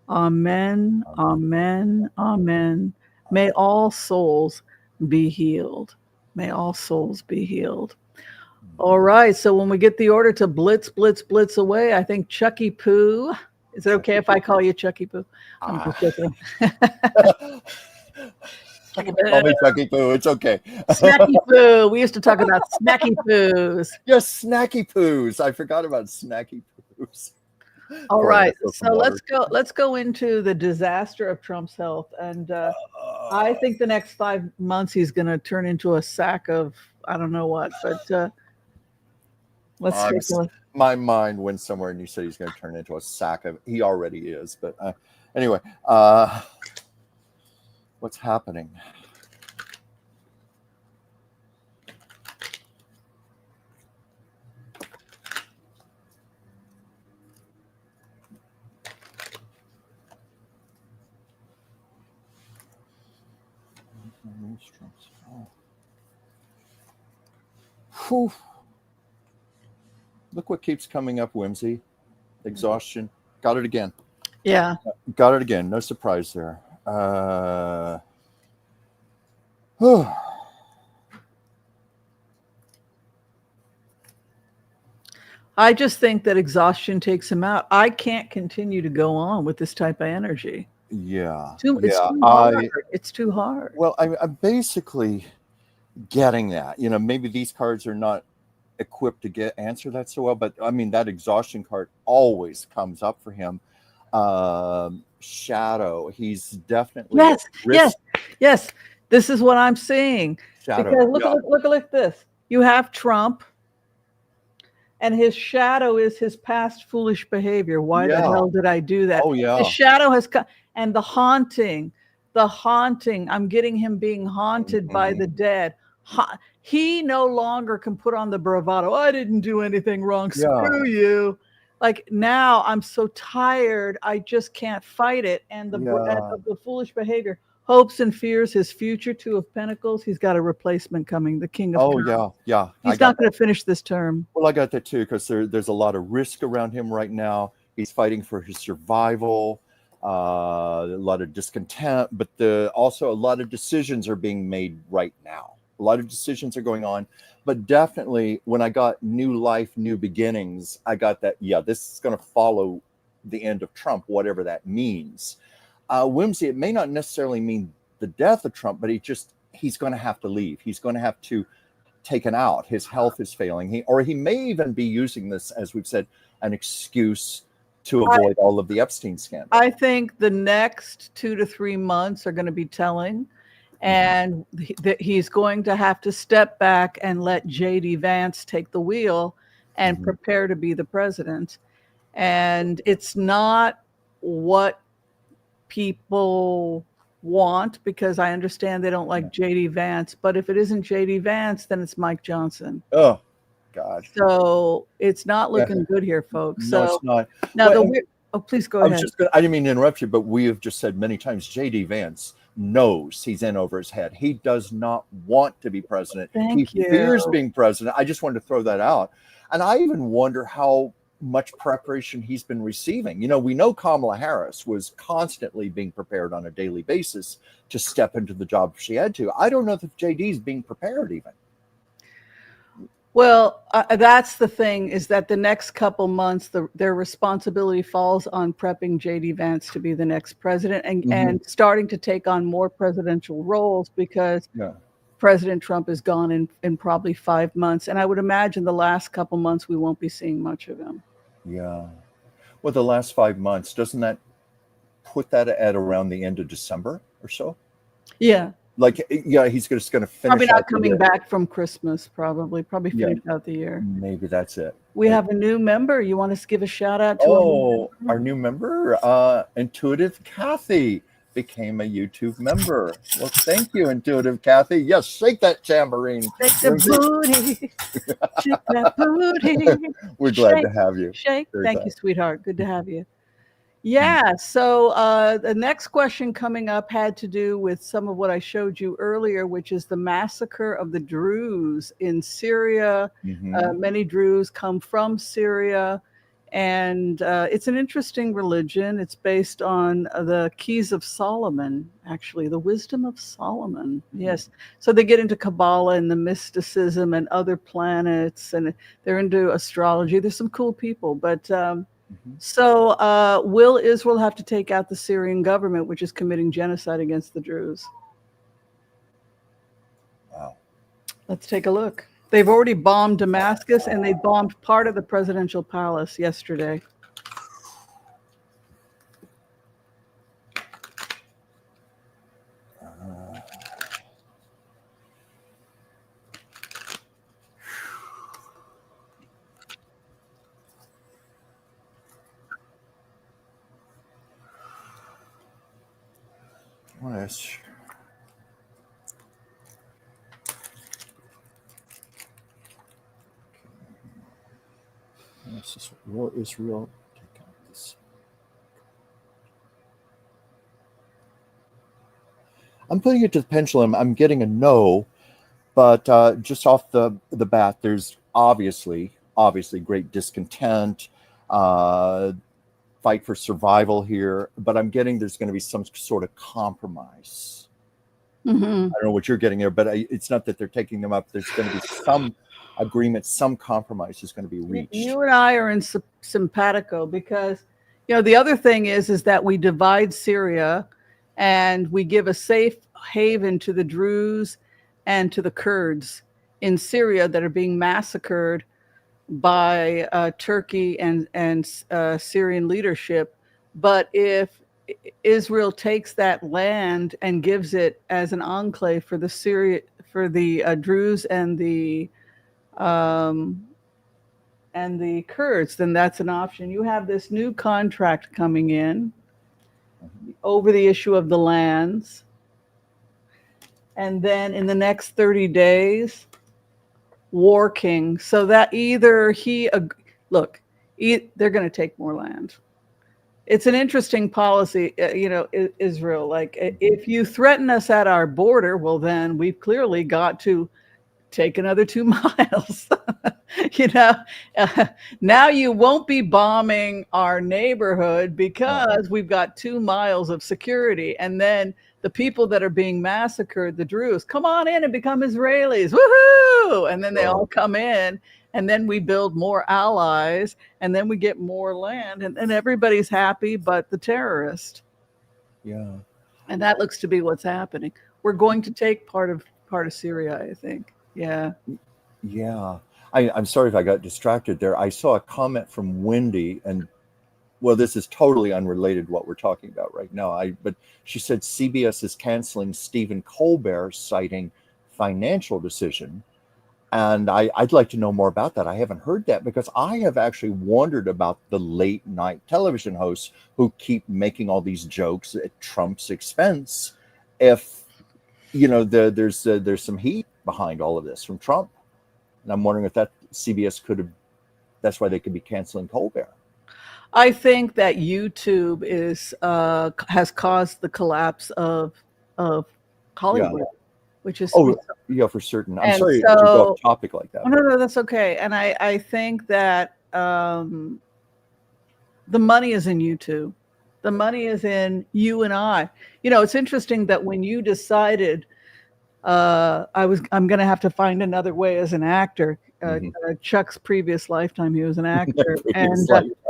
Amen, Amen, Amen. May all souls be healed. May all souls be healed. All right, so when we get the order to blitz, blitz, blitz away, I think Chucky Poo. Is it okay if I call you Chucky Poo? I'm just joking. Call me Chucky Poo. It's okay. Snacky Poo. We used to talk about Snacky Poos. Yes, Snacky Poos. I forgot about Snacky Poos. All right, so let's go into the disaster of Trump's health, and I think the next 5 months he's going to turn into a sack of I don't know what, but let's take a look. My mind went somewhere, and you said he's going to turn into a sack of. He already is, but anyway, what's happening? Whew. Look what keeps coming up, Whimsy. Exhaustion. Got it again. Yeah. Got it again. No surprise there. I just think that exhaustion takes him out. I can't continue to go on with this type of energy. Yeah. It's too hard. Well, I'm basically getting that. You know, maybe these cards are not equipped to answer that so well, but I mean, that exhaustion card always comes up for him. Shadow. He's definitely yes. This is what I'm seeing. Shadow. Because look at this. You have Trump, and his shadow is his past foolish behavior. Why the hell did I do that? Oh yeah. His shadow has come, and the haunting. I'm getting him being haunted by the dead. He no longer can put on the bravado. I didn't do anything wrong. Screw you. Like now I'm so tired. I just can't fight it. And the foolish behavior, hopes and fears, his future, 2 of Pentacles. He's got a replacement coming, the King of Cups. Yeah. He's not going to finish this term. Well, I got that too, because there's a lot of risk around him right now. He's fighting for his survival. A lot of discontent, but also a lot of decisions are being made right now. A lot of decisions are going on, but definitely when I got new life, new beginnings, I got that, this is going to follow the end of Trump, whatever that means. Whimsy, it may not necessarily mean the death of Trump, but he's going to have to leave. He's going to have to taken out. His health is failing. He may even be using this, as we've said, an excuse to avoid all of the Epstein scandal. I think the next 2 to 3 months are going to be telling, and he's going to have to step back and let J.D. Vance take the wheel and prepare to be the president. And it's not what people want, because I understand they don't like J.D. Vance, but if it isn't J.D. Vance, then it's Mike Johnson. Oh, God. So it's not looking good here, folks. No, it's not. Now, please go ahead. I didn't mean to interrupt you, but we have just said many times, J.D. Vance knows he's in over his head. He does not want to be president. He fears being president. I just wanted to throw that out. And I even wonder how much preparation he's been receiving. You know, we know Kamala Harris was constantly being prepared on a daily basis to step into the job if she had to. I don't know if JD's being prepared even. Well, that's the thing, is that the next couple months, their responsibility falls on prepping J.D. Vance to be the next president and starting to take on more presidential roles, because President Trump is gone in probably 5 months. And I would imagine the last couple months, we won't be seeing much of him. Yeah. Well, the last 5 months, doesn't that put that at around the end of December or so? Yeah. Like, he's just going to finish. Probably not coming back from Christmas, probably finish out the year. Maybe that's it. We have a new member. You want us to give a shout out to our new member? Intuitive Kathy became a YouTube member. Well, thank you, Intuitive Kathy. Yes, shake that tambourine. Shake the booty. shake that booty. We're glad Shake, to have you. shake. Very Thank glad. you, sweetheart. Good to have you. Yeah, so the next question coming up had to do with some of what I showed you earlier, which is the massacre of the Druze in Syria. Many Druze come from Syria, and it's an interesting religion. It's based on the Keys of Solomon, actually, the wisdom of Solomon. Yes. So they get into Kabbalah and the mysticism and other planets, and they're into astrology. There's some cool people, but so will Israel have to take out the Syrian government, which is committing genocide against the Druze? Wow. Let's take a look. They've already bombed Damascus, and they bombed part of the presidential palace yesterday. Yes. This is will Israel take out this? I'm putting it to the pendulum. I'm getting a no, but just off the bat, there's obviously great discontent, fight for survival here. But I'm getting there's going to be some sort of compromise. I don't know what you're getting there, but it's not that they're taking them up. There's going to be some agreement, some compromise is going to be reached. You and I are in simpatico because, the other thing is that we divide Syria and we give a safe haven to the Druze and to the Kurds in Syria that are being massacred by Turkey and Syrian leadership. But if Israel takes that land and gives it as an enclave for the Druze and the Kurds, then that's an option. You have this new contract coming in over the issue of the lands. And then in the next 30 days, War King. So that either they're going to take more land. It's an interesting policy, Israel. Like, if you threaten us at our border, well, then we've clearly got to take another 2 miles. Now you won't be bombing our neighborhood because we've got 2 miles of security. And then the people that are being massacred, the Druze, come on in and become Israelis. Woohoo! And then they all come in, and then we build more allies, and then we get more land, and everybody's happy but the terrorist. Yeah. And that looks to be what's happening. We're going to take part of Syria, I think. Yeah. Yeah. I'm sorry if I got distracted there. I saw a comment from Wendy, and well, this is totally unrelated to what we're talking about right now. But she said CBS is canceling Stephen Colbert, citing financial decision. And I'd like to know more about that. I haven't heard that because I have actually wondered about the late night television hosts who keep making all these jokes at Trump's expense. If there's some heat behind all of this from Trump, and I'm wondering if that CBS that's why they could be canceling Colbert. I think that YouTube has caused the collapse of Hollywood, which is for certain. I'm sorry to go off topic like that. No, that's okay. And I think that the money is in YouTube. The money is in you and I. It's interesting that when you decided I'm going to have to find another way as an actor. Chuck's previous lifetime, he was an actor,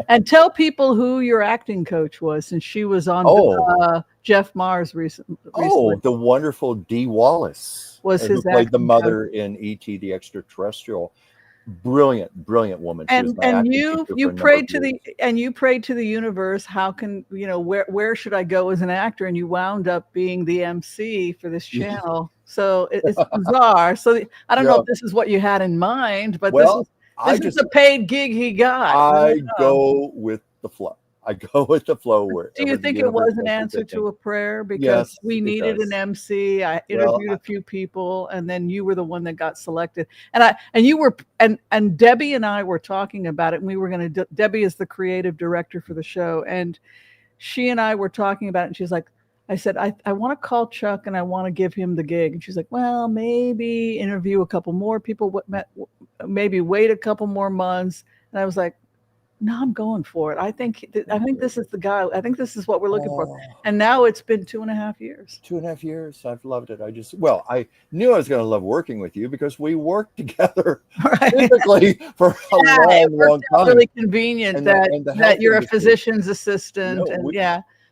and tell people who your acting coach was, since she was on Jeff Mars recently. Oh, the wonderful Dee Wallace was who played the mother in E.T. the Extraterrestrial. Brilliant woman. And you prayed to the universe. How can where should I go as an actor? And you wound up being the MC for this channel. So it's bizarre. So I don't know if this is what you had in mind, but this is a paid gig he got. I go with the flow. I go with the flow. Where Do you think it was an answer to a prayer? Because Yes, we it needed does. an MC. I Well, interviewed a few people, and then you were the one that got selected. And you were and Debbie and I were talking about it, and we were going to. Debbie is the creative director for the show, and she and I were talking about it, and she's like, I said, I want to call Chuck and I want to give him the gig. And she's like, well, maybe interview a couple more people, maybe wait a couple more months. And I was like, no, I'm going for it. I think this is the guy. I think this is what we're looking for. And now it's been 2.5 years. 2.5 years. I've loved it. I knew I was going to love working with you because we worked together typically for a long time. Really convenient that you're a physician's assistant.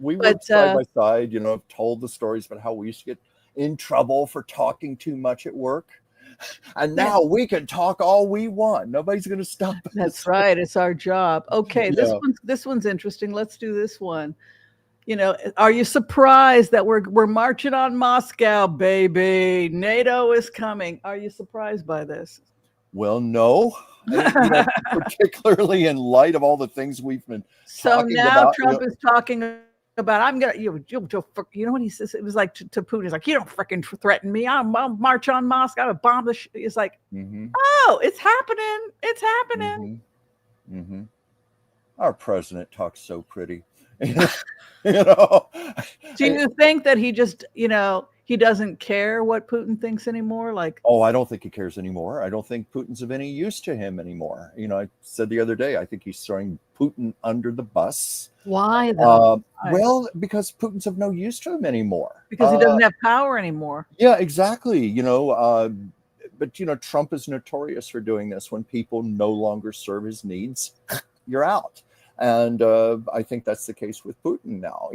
We worked side by side, told the stories about how we used to get in trouble for talking too much at work. And now we can talk all we want. Nobody's going to stop us. That's right. It's our job. Okay, this one's interesting. Let's do this one. Are you surprised that we're marching on Moscow, baby? NATO is coming. Are you surprised by this? Well, no. Particularly in light of all the things we've been talking about. Trump is talking about, I'm gonna, you know what he says? It was like to Putin, he's like, you don't freaking threaten me. I'll march on Moscow. I'll bomb the. It's like, oh, it's happening. It's happening. Our president talks so pretty. Do you think that he just, he doesn't care what Putin thinks anymore? I don't think he cares anymore. I don't think Putin's of any use to him anymore. I said the other day, I think he's throwing Putin under the bus. Why though? Well, because Putin's of no use to him anymore. Because he doesn't have power anymore. Yeah, exactly. But Trump is notorious for doing this. When people no longer serve his needs, you're out. And I think that's the case with Putin now.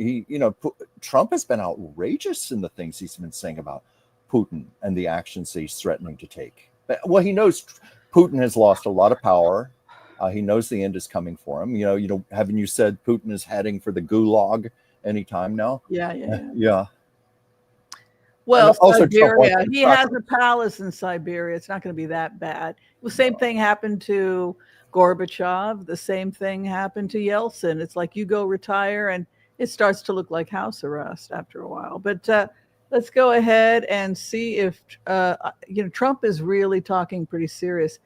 Trump has been outrageous in the things he's been saying about Putin and the actions that he's threatening to take. Well, he knows Putin has lost a lot of power. He knows the end is coming for him. Haven't you said Putin is heading for the gulag anytime now? Yeah. Well, Siberia. He has a palace in Siberia. It's not going to be that bad. The same thing happened to Gorbachev. The same thing happened to Yeltsin. It's like you go retire and it starts to look like house arrest after a while. But let's go ahead and see if Trump is really talking pretty serious.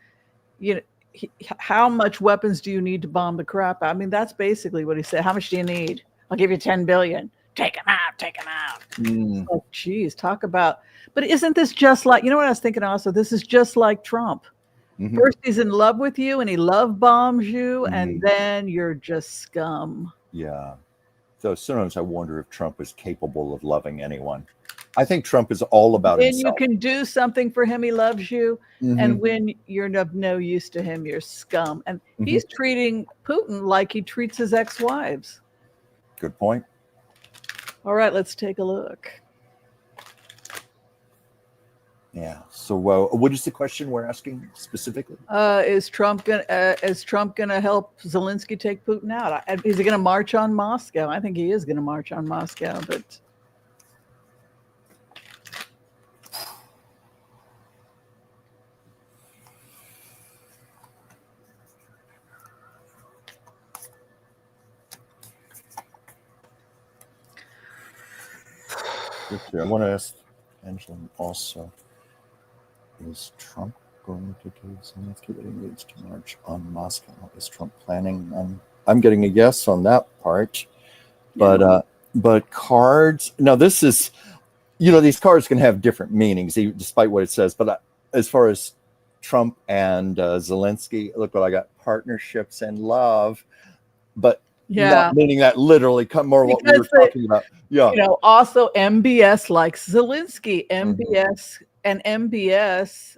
How much weapons do you need to bomb the crap out? I mean, that's basically what he said. How much do you need? I'll give you 10 billion. Take him out. Oh, geez, talk about. But isn't this just like, what I was thinking also? This is just like Trump. First, he's in love with you and he love bombs you, and then you're just scum. Yeah. So sometimes I wonder if Trump is capable of loving anyone. I think Trump is all about himself. When you can do something for him, he loves you. And when you're of no use to him, you're scum. And he's treating Putin like he treats his ex-wives. Good point. All right, let's take a look. Yeah. So, what is the question we're asking specifically? Is Trump gonna help Zelensky take Putin out? Is he gonna march on Moscow? I think he is gonna march on Moscow, but. I want to ask Angela also. Is Trump going to do Zelensky what he needs to march on Moscow? Is Trump planning on? I'm getting a yes on that part, but cards. Now this is, these cards can have different meanings, despite what it says. But as far as Trump and Zelensky, look what I got: partnerships and love. But not meaning that literally. More what we were talking about. Yeah. Also MBS likes Zelensky. MBS. And MBS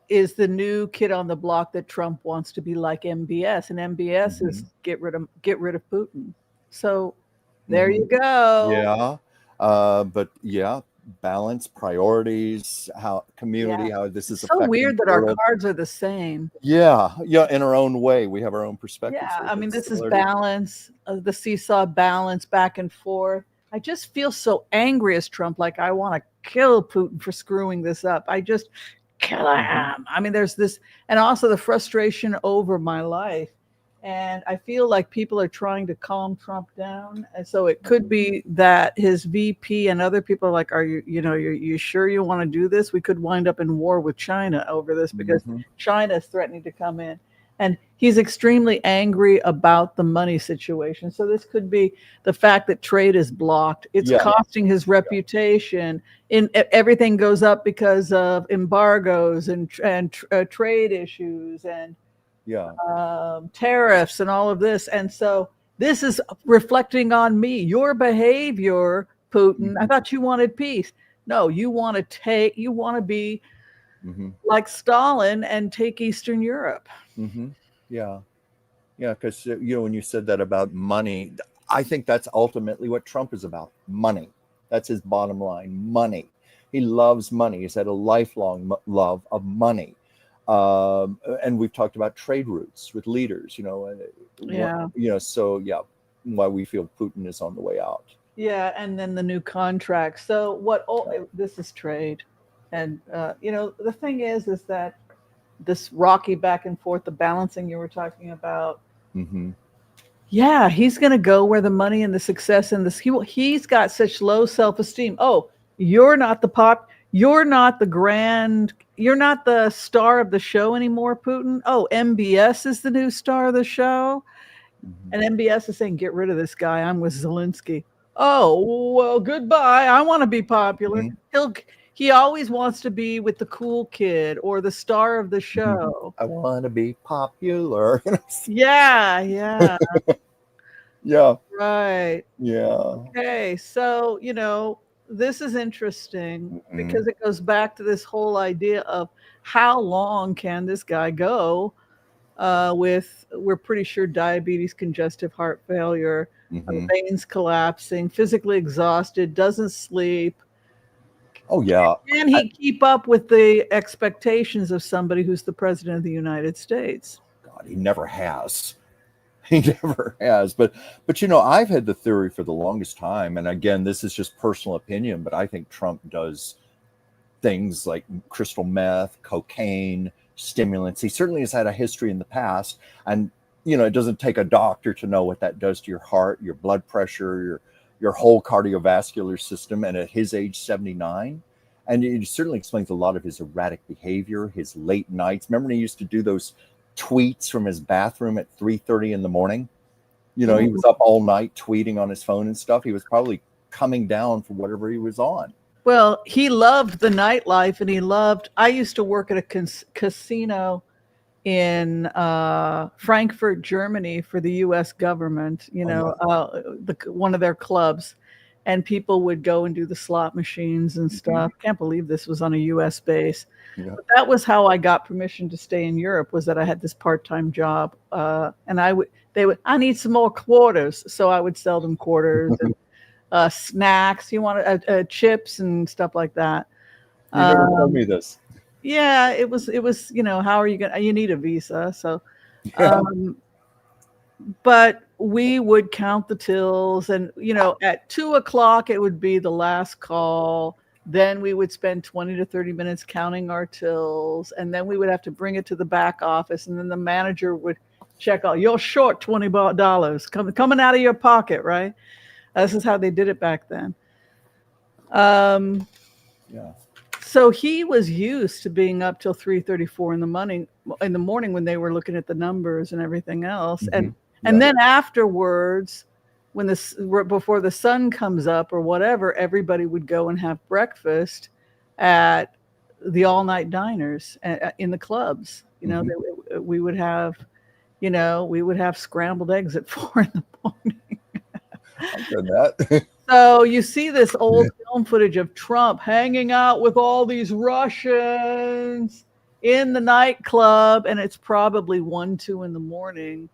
is the new kid on the block that Trump wants to be like MBS, and MBS is get rid of Putin. So there you go. Yeah, but balance, priorities, how community, how this is so weird that our cards are the same. Yeah, in our own way, we have our own perspective. Yeah, I mean, this is balance, the seesaw balance back and forth. I just feel so angry as Trump, like I want to kill Putin for screwing this up. I just kill him. I mean, there's this, and also the frustration over my life. And I feel like people are trying to calm Trump down. And so it could be that his VP and other people are like, are you sure you want to do this? We could wind up in war with China over this because China is threatening to come in. And he's extremely angry about the money situation. So this could be the fact that trade is blocked. It's costing his reputation. Everything goes up because of embargoes and trade issues and tariffs and all of this. And so this is reflecting on me. Your behavior, Putin. I thought you wanted peace. No, you want to be like Stalin and take Eastern Europe. Yeah, because when you said that about money, I think that's ultimately what Trump is about. Money. That's his bottom line. Money. He loves money. He's had a lifelong love of money. And we've talked about trade routes with leaders. Why we feel Putin is on the way out. Yeah, and then the new contract. So this is trade. And, the thing is that this rocky back and forth, the balancing you were talking about. Yeah, he's going to go where the money and the success and he's got such low self-esteem. Oh, you're not you're not the star of the show anymore, Putin. Oh, MBS is the new star of the show. And MBS is saying, get rid of this guy. I'm with Zelensky. Oh, well, goodbye. I want to be popular. He always wants to be with the cool kid or the star of the show. I want to be popular. Yeah. Yeah. Right. Yeah. Okay. So, this is interesting because it goes back to this whole idea of how long can this guy go we're pretty sure diabetes, congestive heart failure, veins collapsing, physically exhausted, doesn't sleep. Oh, yeah. Can he keep up with the expectations of somebody who's the president of the United States? God, he never has. He never has. But I've had the theory for the longest time. And again, this is just personal opinion, but I think Trump does things like crystal meth, cocaine, stimulants. He certainly has had a history in the past. And, it doesn't take a doctor to know what that does to your heart, your blood pressure, your whole cardiovascular system. And at his age, 79. And it certainly explains a lot of his erratic behavior, his late nights. Remember when he used to do those tweets from his bathroom at 3:30 in the morning? He was up all night tweeting on his phone and stuff. He was probably coming down from whatever he was on. Well, he loved the nightlife, and I used to work at a casino in Frankfurt, Germany for the U.S. government, one of their clubs, and people would go and do the slot machines and stuff. Can't believe this was on a U.S. base. Yeah. But that was how I got permission to stay in Europe, was that I had this part-time job. And I need some more quarters. So I would sell them quarters and snacks. You want chips and stuff like that. You never told me this. Yeah, it was, how are you going to, you need a visa. So, but we would count the tills and, at 2:00, it would be the last call. Then we would spend 20 to 30 minutes counting our tills. And then we would have to bring it to the back office. And then the manager would check out, you're short $20 coming out of your pocket, right? This is how they did it back then. So he was used to being up till 3:34 in the morning when they were looking at the numbers and everything else. And then afterwards, before the sun comes up or whatever, everybody would go and have breakfast at the all-night diners in the clubs. We would have scrambled eggs at 4 in the morning. I've done that. So you see this old film footage of Trump hanging out with all these Russians in the nightclub, and it's probably 1, 2 in the morning.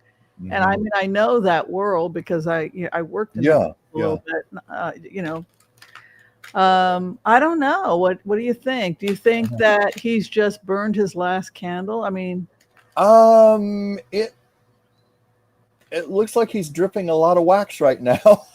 And I mean, I know that world because I worked in that a little bit. I don't know. What do you think? Do you think that he's just burned his last candle? I mean, it looks like he's dripping a lot of wax right now.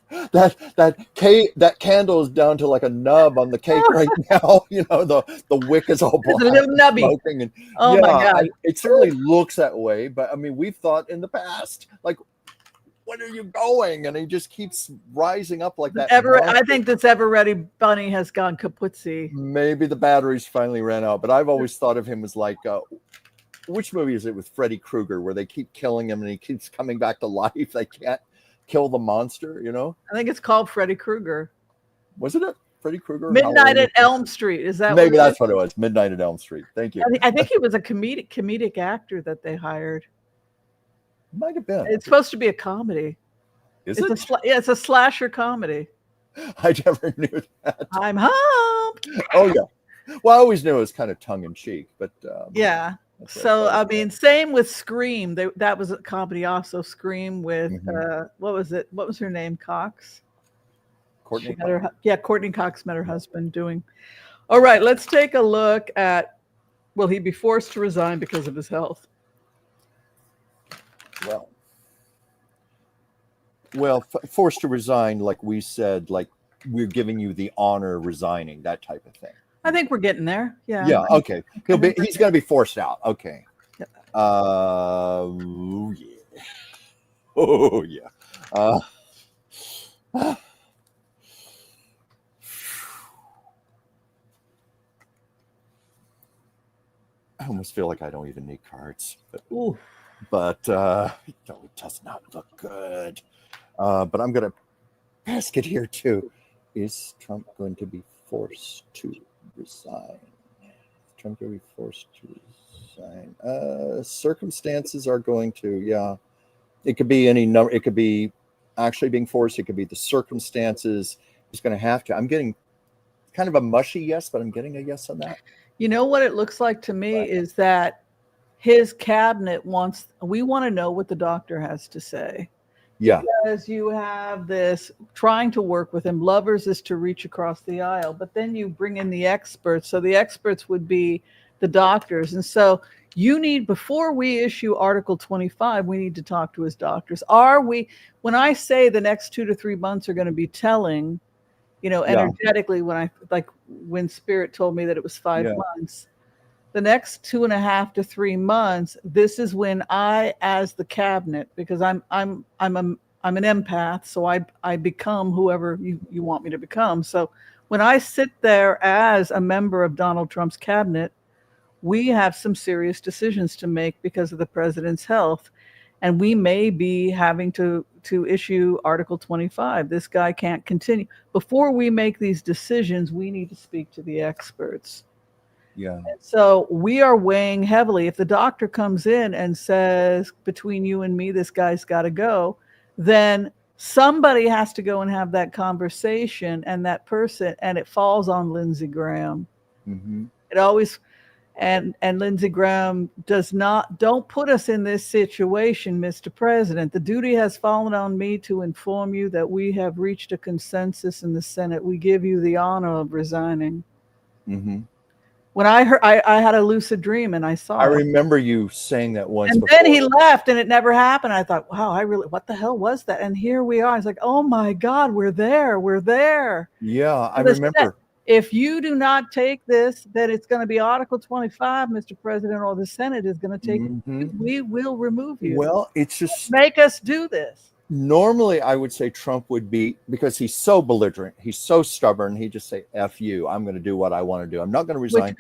that candle is down to like a nub on the cake right now. You know, the wick is all black, a little nubby. smoking, and Oh my God. it certainly looks that way. But I mean, we've thought in the past, like, when are you going? And he just keeps rising up like that. I think this Ever Ready Bunny has gone kaputzi. Maybe the batteries finally ran out. But I've always thought of him as like, which movie is it with Freddy Krueger where they keep killing him and he keeps coming back to life? They can't kill the monster, you know? I think it's called Freddy Krueger. Wasn't it Freddy Krueger? Midnight at Elm Street. Is that maybe that's what it was? Midnight at Elm Street. Thank you. I think he was a comedic actor that they hired. Might have been. It's supposed to be a comedy. Is it? It's a slasher comedy. I never knew that. I'm humped. Oh yeah. Well, I always knew it was kind of tongue in cheek, but yeah. So I mean, same with Scream. That was a comedy also. Scream with what was it? What was her name? Cox. Courtney. Courtney Cox met her husband doing. All right, let's take a look at. Will he be forced to resign because of his health? Well, forced to resign, like we said, like we're giving you the honor of resigning, that type of thing. I think we're getting there. Yeah. Yeah. Okay. He's going to be forced out. Okay. Yeah. Oh yeah. Oh yeah. I almost feel like I don't even need cards, but it does not look good. But I'm going to ask it here too. Is Trump going to be forced to resign? Trump going to be forced to resign? Circumstances are going to, yeah. It could be any number. It could be actually being forced. It could be the circumstances. He's going to have to. I'm getting kind of a mushy yes, but I'm getting a yes on that. You know what it looks like to me is that his cabinet we want to know what the doctor has to say. Yeah. Because you have this trying to work with him. Lovers is to reach across the aisle, but then you bring in the experts. So the experts would be the doctors. And so before we issue Article 25, we need to talk to his doctors. When I say the next 2 to 3 months are going to be telling, energetically, when Spirit told me that it was 5 months, the next 2.5 to 3 months, this is when I, as the cabinet, because I'm an empath, so I become whoever you want me to become. So when I sit there as a member of Donald Trump's cabinet, we have some serious decisions to make because of the president's health. And we may be having to issue Article 25. This guy can't continue. Before we make these decisions, we need to speak to the experts. Yeah. And so we are weighing heavily. If the doctor comes in and says, between you and me, this guy's got to go, then somebody has to go and have that conversation, and that person, and it falls on Lindsey Graham. Mm-hmm. It always, and Lindsey Graham don't put us in this situation, Mr. President. The duty has fallen on me to inform you that we have reached a consensus in the Senate. We give you the honor of resigning. Mm-hmm. When I heard, I had a lucid dream and I saw. I remember you saying that once. And before. then he left and it never happened. I thought, wow, what the hell was that? And here we are. It's like, oh my God, we're there. We're there. Yeah, I remember. If you do not take this, then it's going to be Article 25, Mr. President, or the Senate is going to take it. We will remove you. Well, it's just make us do this. Normally, I would say Trump would be, because he's so belligerent, he's so stubborn, he'd just say, F you, I'm going to do what I want to do. I'm not going to resign.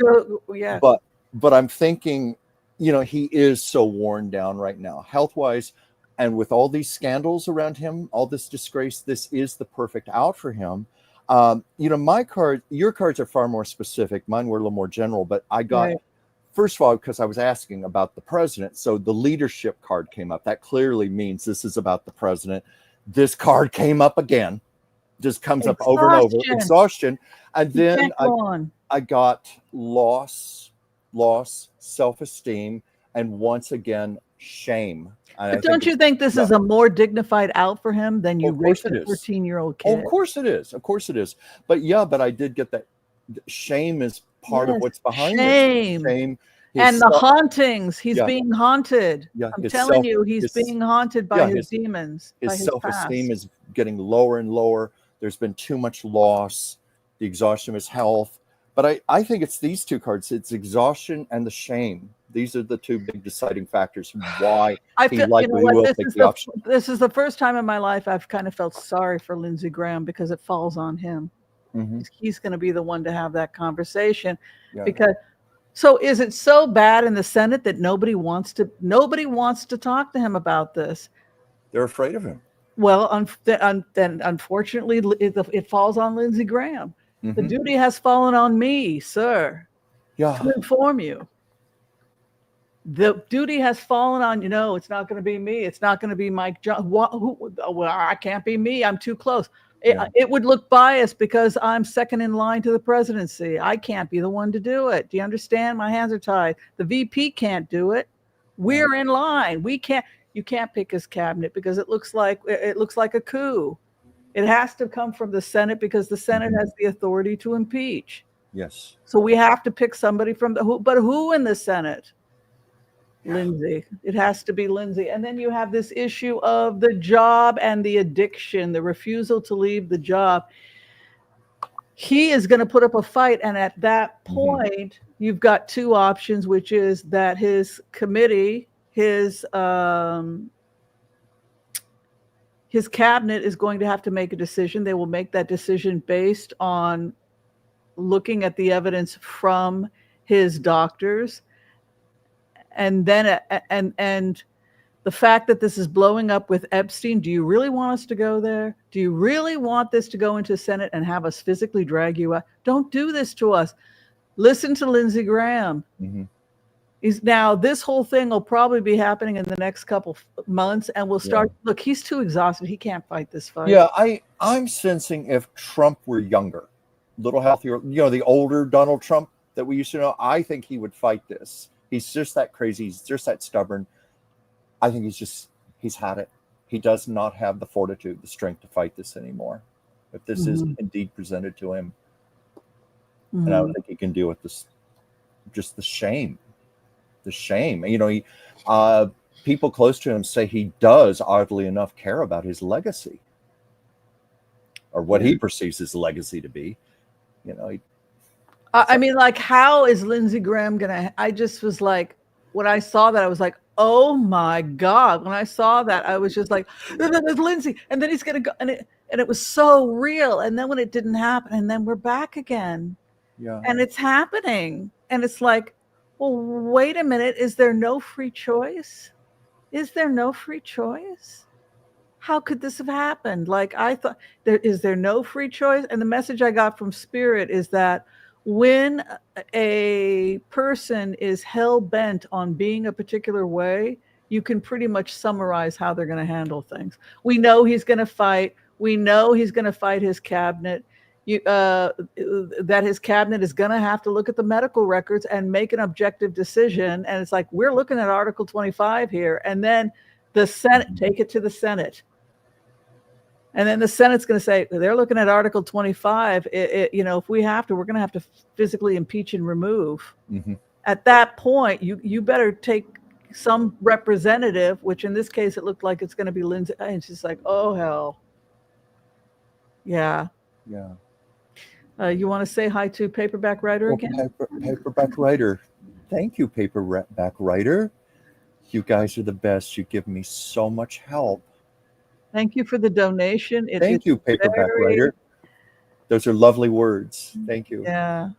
But I'm thinking, he is so worn down right now, health-wise, and with all these scandals around him, all this disgrace, this is the perfect out for him. Your cards are far more specific. Mine were a little more general, but I got, first of all, because I was asking about the president. So the leadership card came up. That clearly means this is about the president. This card came up again, just comes up over and over. Exhaustion. And then I got loss, self-esteem, and once again, shame. But don't you think this is a more dignified out for him than you raised a 14-year-old kid? Of course it is. Of course it is. But I did get that. Shame is part of what's behind it. Shame. And the hauntings. He's being haunted. Yeah, I'm telling you, he's being haunted by his demons. His self-esteem is getting lower and lower. There's been too much loss, the exhaustion of his health. But I think it's these two cards. It's exhaustion and the shame. These are the two big deciding factors why he likely will take the option. This is the first time in my life I've kind of felt sorry for Lindsey Graham because it falls on him. Mm-hmm. He's going to be the one to have that conversation. Because so is it so bad in the Senate that nobody wants to talk to him about this? They're afraid of him. Well, then unfortunately, it falls on Lindsey Graham. Mm-hmm. The duty has fallen on me, sir, to inform you. The duty has fallen on you. No, it's not going to be me. It's not going to be Mike Johnson. Well, I can't be me. I'm too close. It would look biased because I'm second in line to the presidency. I can't be the one to do it. Do you understand? My hands are tied. The VP can't do it. We're in line. We can't. You can't pick his cabinet because it looks like a coup. It has to come from the Senate because the Senate has the authority to impeach. Yes. So we have to pick somebody from who in the Senate? Lindsey. It has to be Lindsey. And then you have this issue of the job and the addiction, the refusal to leave the job. He is going to put up a fight. And at that point, you've got two options, which is that his committee, his cabinet is going to have to make a decision. They will make that decision based on looking at the evidence from his doctors. And then, and the fact that this is blowing up with Epstein, do you really want us to go there? Do you really want this to go into Senate and have us physically drag you out? Don't do this to us. Listen to Lindsey Graham. Mm-hmm. Now, this whole thing will probably be happening in the next couple months, and we'll start. Look, he's too exhausted. He can't fight this fight. Yeah, I'm sensing if Trump were younger, a little healthier, the older Donald Trump that we used to know, I think he would fight this. He's just that crazy. He's just that stubborn. I think he's had it. He does not have the fortitude, the strength to fight this anymore. If this is indeed presented to him. And I don't think he can deal with this, just the shame. The shame. People close to him say he does, oddly enough, care about his legacy. Or what he perceives his legacy to be. I mean, like, how is Lindsey Graham gonna? I just was like, when I saw that, I was like, oh my God. When I saw that, I was just like, there's Lindsey, and then he's gonna go, and it was so real. And then when it didn't happen, and then we're back again, and it's happening, and it's like, well, wait a minute, is there no free choice? Is there no free choice? How could this have happened? Like, I thought, is there no free choice? And the message I got from Spirit is that when a person is hell-bent on being a particular way, you can pretty much summarize how they're going to handle things. We know he's going to fight. We know he's going to fight his cabinet. That his cabinet is going to have to look at the medical records and make an objective decision. And it's like, we're looking at Article 25 here. And then the Senate, take it to the Senate. And then the Senate's going to say, they're looking at Article 25. If we have to, we're going to have to physically impeach and remove. Mm-hmm. At that point, you better take some representative, which in this case, it looked like it's going to be Lindsey. And it's just like, oh, hell. Yeah. Yeah. You want to say hi to Paperback Writer again? Paperback Writer. Thank you, Paperback Writer. You guys are the best. You give me so much help. Thank you for the donation. Thank you, Paperback Writer. Those are lovely words. Thank you. Yeah.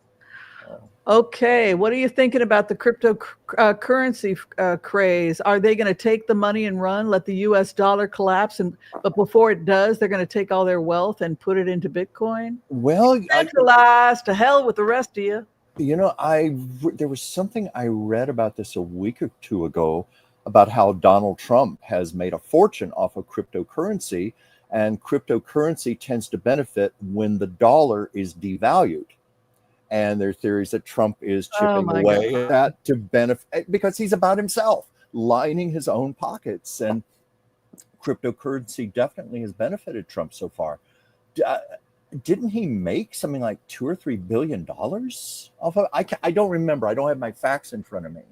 Okay. What are you thinking about the cryptocurrency craze? Are they going to take the money and run, let the U.S. dollar collapse? But before it does, they're going to take all their wealth and put it into Bitcoin? Well, centralized, to hell with the rest of you. There was something I read about this a week or two ago about how Donald Trump has made a fortune off of cryptocurrency, and cryptocurrency tends to benefit when the dollar is devalued. And there are theories that Trump is chipping away at that to benefit, because he's about himself, lining his own pockets. And cryptocurrency definitely has benefited Trump so far. Didn't he make something like $2 or $3 billion off of it? I don't remember. I don't have my facts in front of me.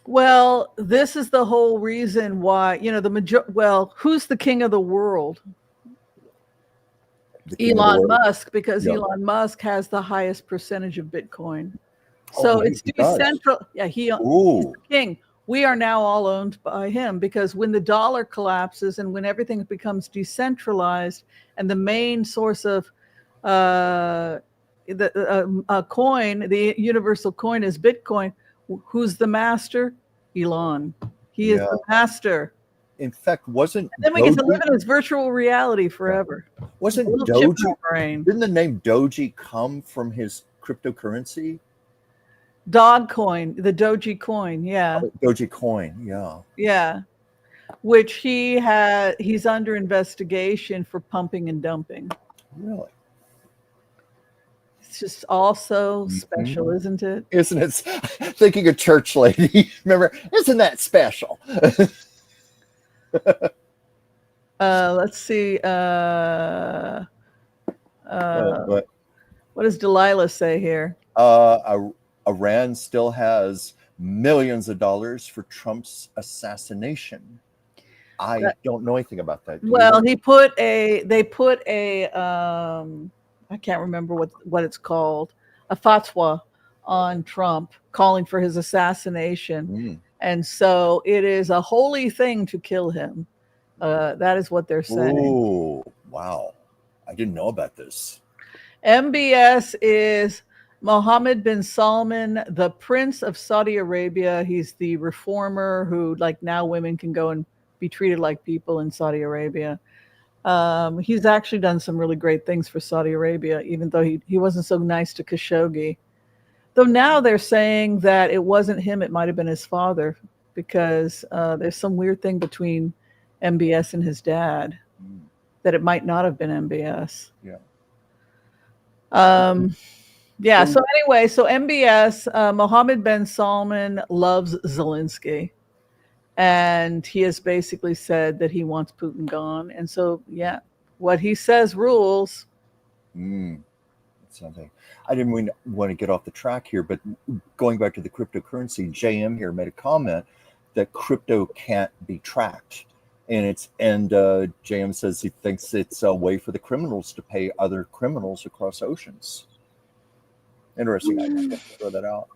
Well, this is the whole reason why, who's the king of the world? king of the Elon world. Musk, because Yeah. Elon Musk has the highest percentage of Bitcoin. Oh, So he it's does. decentral. Yeah, he's Ooh. the king. We are now all owned by him, because when the dollar collapses and when everything becomes decentralized and the main source of the coin, the universal coin, is Bitcoin, who's the master? Elon. He is Yeah. the master. In fact, wasn't And then we get to Doji, live in this virtual reality forever. wasn't A little chip in Doji, our brain. didn't the name Doji come from his cryptocurrency? Dogecoin, the Doji coin, yeah. Doji coin, yeah. Yeah. Which he's under investigation for pumping and dumping. Really? It's just also special, isn't it? Isn't it? Thinking a church lady. Remember, isn't that special? Let's see. But What does Delilah say here? Iran still has millions of dollars for Trump's assassination. I don't know anything about that. Well, they put a I can't remember what it's called, a fatwa on Trump calling for his assassination. And so it is a holy thing to kill him. That is what they're saying. Oh, wow. I didn't know about this. MBS is Mohammed bin Salman, the Prince of Saudi Arabia. He's the reformer who, like, now women can go and be treated like people in Saudi Arabia. He's actually done some really great things for Saudi Arabia, even though he wasn't so nice to Khashoggi. Though now they're saying that it wasn't him, it might have been his father, because there's some weird thing between MBS and his dad, that it might not have been MBS. Yeah. Yeah. So anyway, so MBS, Mohammed bin Salman loves Zelensky. And he has basically said that he wants Putin gone. And so, yeah, what he says rules. Something. I didn't want to get off the track here, but going back to the cryptocurrency, JM here made a comment that crypto can't be tracked. And JM says he thinks it's a way for the criminals to pay other criminals across oceans. Interesting. I just throw that out.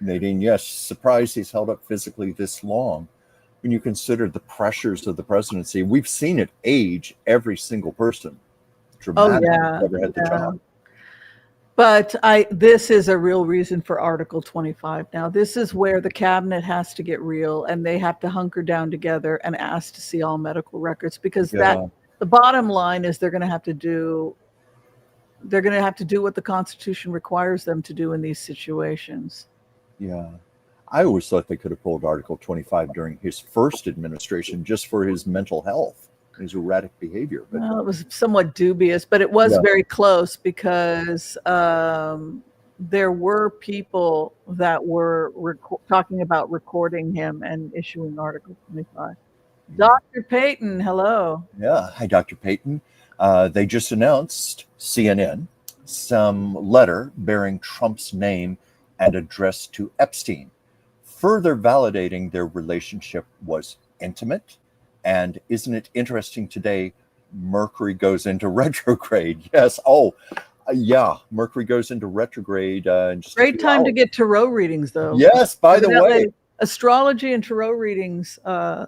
Nadine, yes, surprised he's held up physically this long. When you consider the pressures of the presidency, we've seen it age every single person. Dramatically, ever had the job. But this is a real reason for Article 25. Now, this is where the cabinet has to get real, and they have to hunker down together and ask to see all medical records, because the bottom line is they're going to have to do what the Constitution requires them to do in these situations. Yeah. I always thought they could have pulled Article 25 during his first administration just for his mental health, his erratic behavior. But well, it was somewhat dubious, but it was very close, because there were people that were talking about recording him and issuing Article 25. Dr. Payton, hello. Yeah. Hi, Dr. Payton. They just announced, CNN, some letter bearing Trump's name and addressed to Epstein, further validating their relationship was intimate. And isn't it interesting today, Mercury goes into retrograde? Yes. Mercury goes into retrograde. Great time to get tarot readings, though. Yes, by the way. Astrology and tarot readings are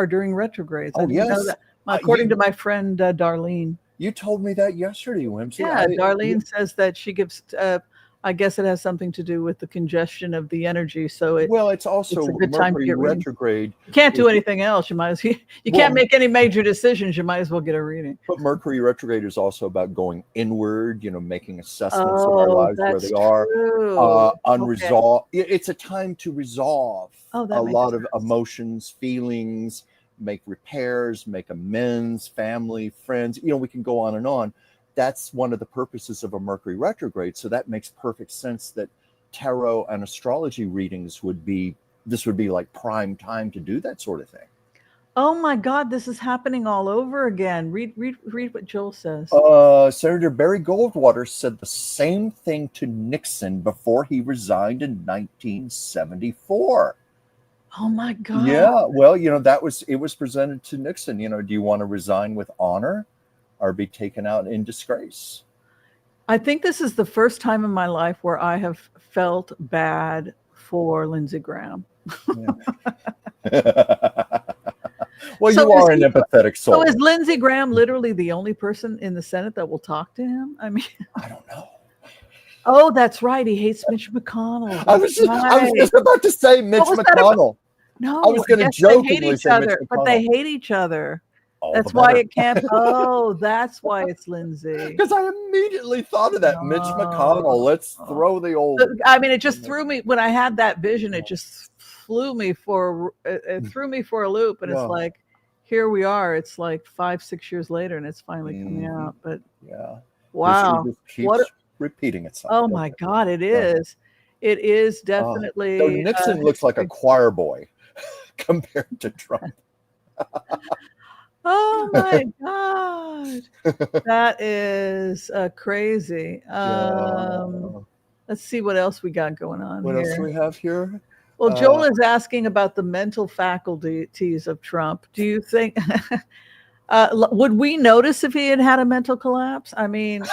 during retrogrades. Oh, yes. According to my friend Darlene. You told me that yesterday, Whimsy. Yeah, Darlene says that she gives, I guess it has something to do with the congestion of the energy. So it's also a good time to get retrograde. You can't do anything else. You can't make any major decisions. You might as well get a reading. But Mercury retrograde is also about going inward, making assessments of our lives where they are unresolved. Okay. It's a time to resolve a lot of emotions, feelings, make repairs, make amends, family, friends, we can go on and on. That's one of the purposes of a Mercury retrograde. So that makes perfect sense that tarot and astrology readings would be like prime time to do that sort of thing. Oh my God, this is happening all over again. Read what Joel says. Senator Barry Goldwater said the same thing to Nixon before he resigned in 1974. Oh my God. Yeah, well, it was presented to Nixon. Do you want to resign with honor or be taken out in disgrace? I think this is the first time in my life where I have felt bad for Lindsey Graham. Well, So you are an empathetic soul. So is Lindsey Graham literally the only person in the Senate that will talk to him? I mean, I don't know. Oh, that's right. He hates Mitch McConnell. I was just about to say Mitch McConnell. No, I was going to jokingly say Mitch McConnell. but they hate each other. All that's the why better. it can't. Oh, that's why it's Lindsey. Because I immediately thought of that. Mitch McConnell. Let's throw the old. I mean, it just threw me when I had that vision. It just threw me for a loop, and it's like, here we are. It's like 5-6 years later, and it's finally coming out. But wow, what repeating itself. Oh my God, it is. It is definitely. So Nixon looks like a choir boy compared to Trump. Oh my God, that is crazy. Let's see what else we got going on. What else do we have here? Well, Joel is asking about the mental faculties of Trump. Do you think? Would we notice if he had a mental collapse? I mean,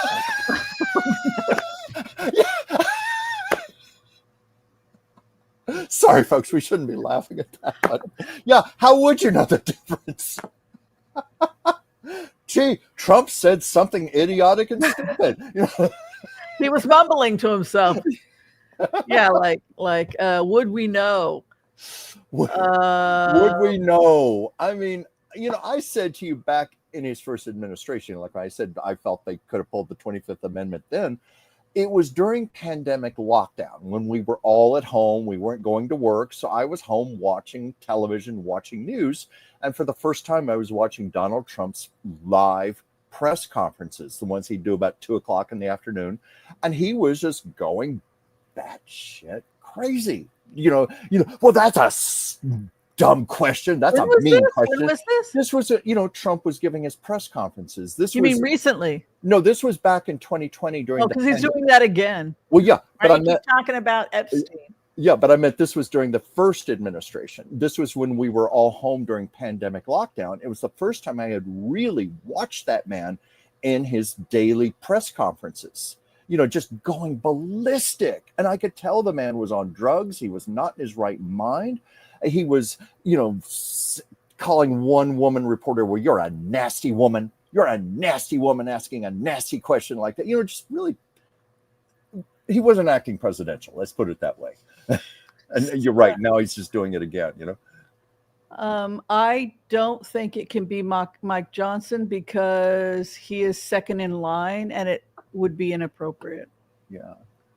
sorry, folks, we shouldn't be laughing at that. But yeah, how would you know the difference? Gee, Trump said something idiotic and stupid. He was mumbling to himself. Yeah, like, would we know? Would we know? I mean, I said to you back in his first administration, like I said, I felt they could have pulled the 25th Amendment then. It was during pandemic lockdown when we were all at home. We weren't going to work. So I was home watching television, watching news. And for the first time, I was watching Donald Trump's live press conferences, the ones he'd do about 2:00 in the afternoon. And he was just going batshit crazy. Well, that's a dumb question. That's a mean question. When was this? This was, Trump was giving his press conferences. You mean recently? No, this was back in 2020 during. Oh, because he's doing that again. Well, yeah, but I meant talking about Epstein. Yeah, but I meant this was during the first administration. This was when we were all home during pandemic lockdown. It was the first time I had really watched that man in his daily press conferences. Just going ballistic, and I could tell the man was on drugs. He was not in his right mind. He was, calling one woman reporter, well, you're a nasty woman. You're a nasty woman asking a nasty question like that. Just really, he wasn't acting presidential. Let's put it that way. And you're right. Now he's just doing it again, I don't think it can be Mike Johnson because he is second in line and it would be inappropriate. Yeah.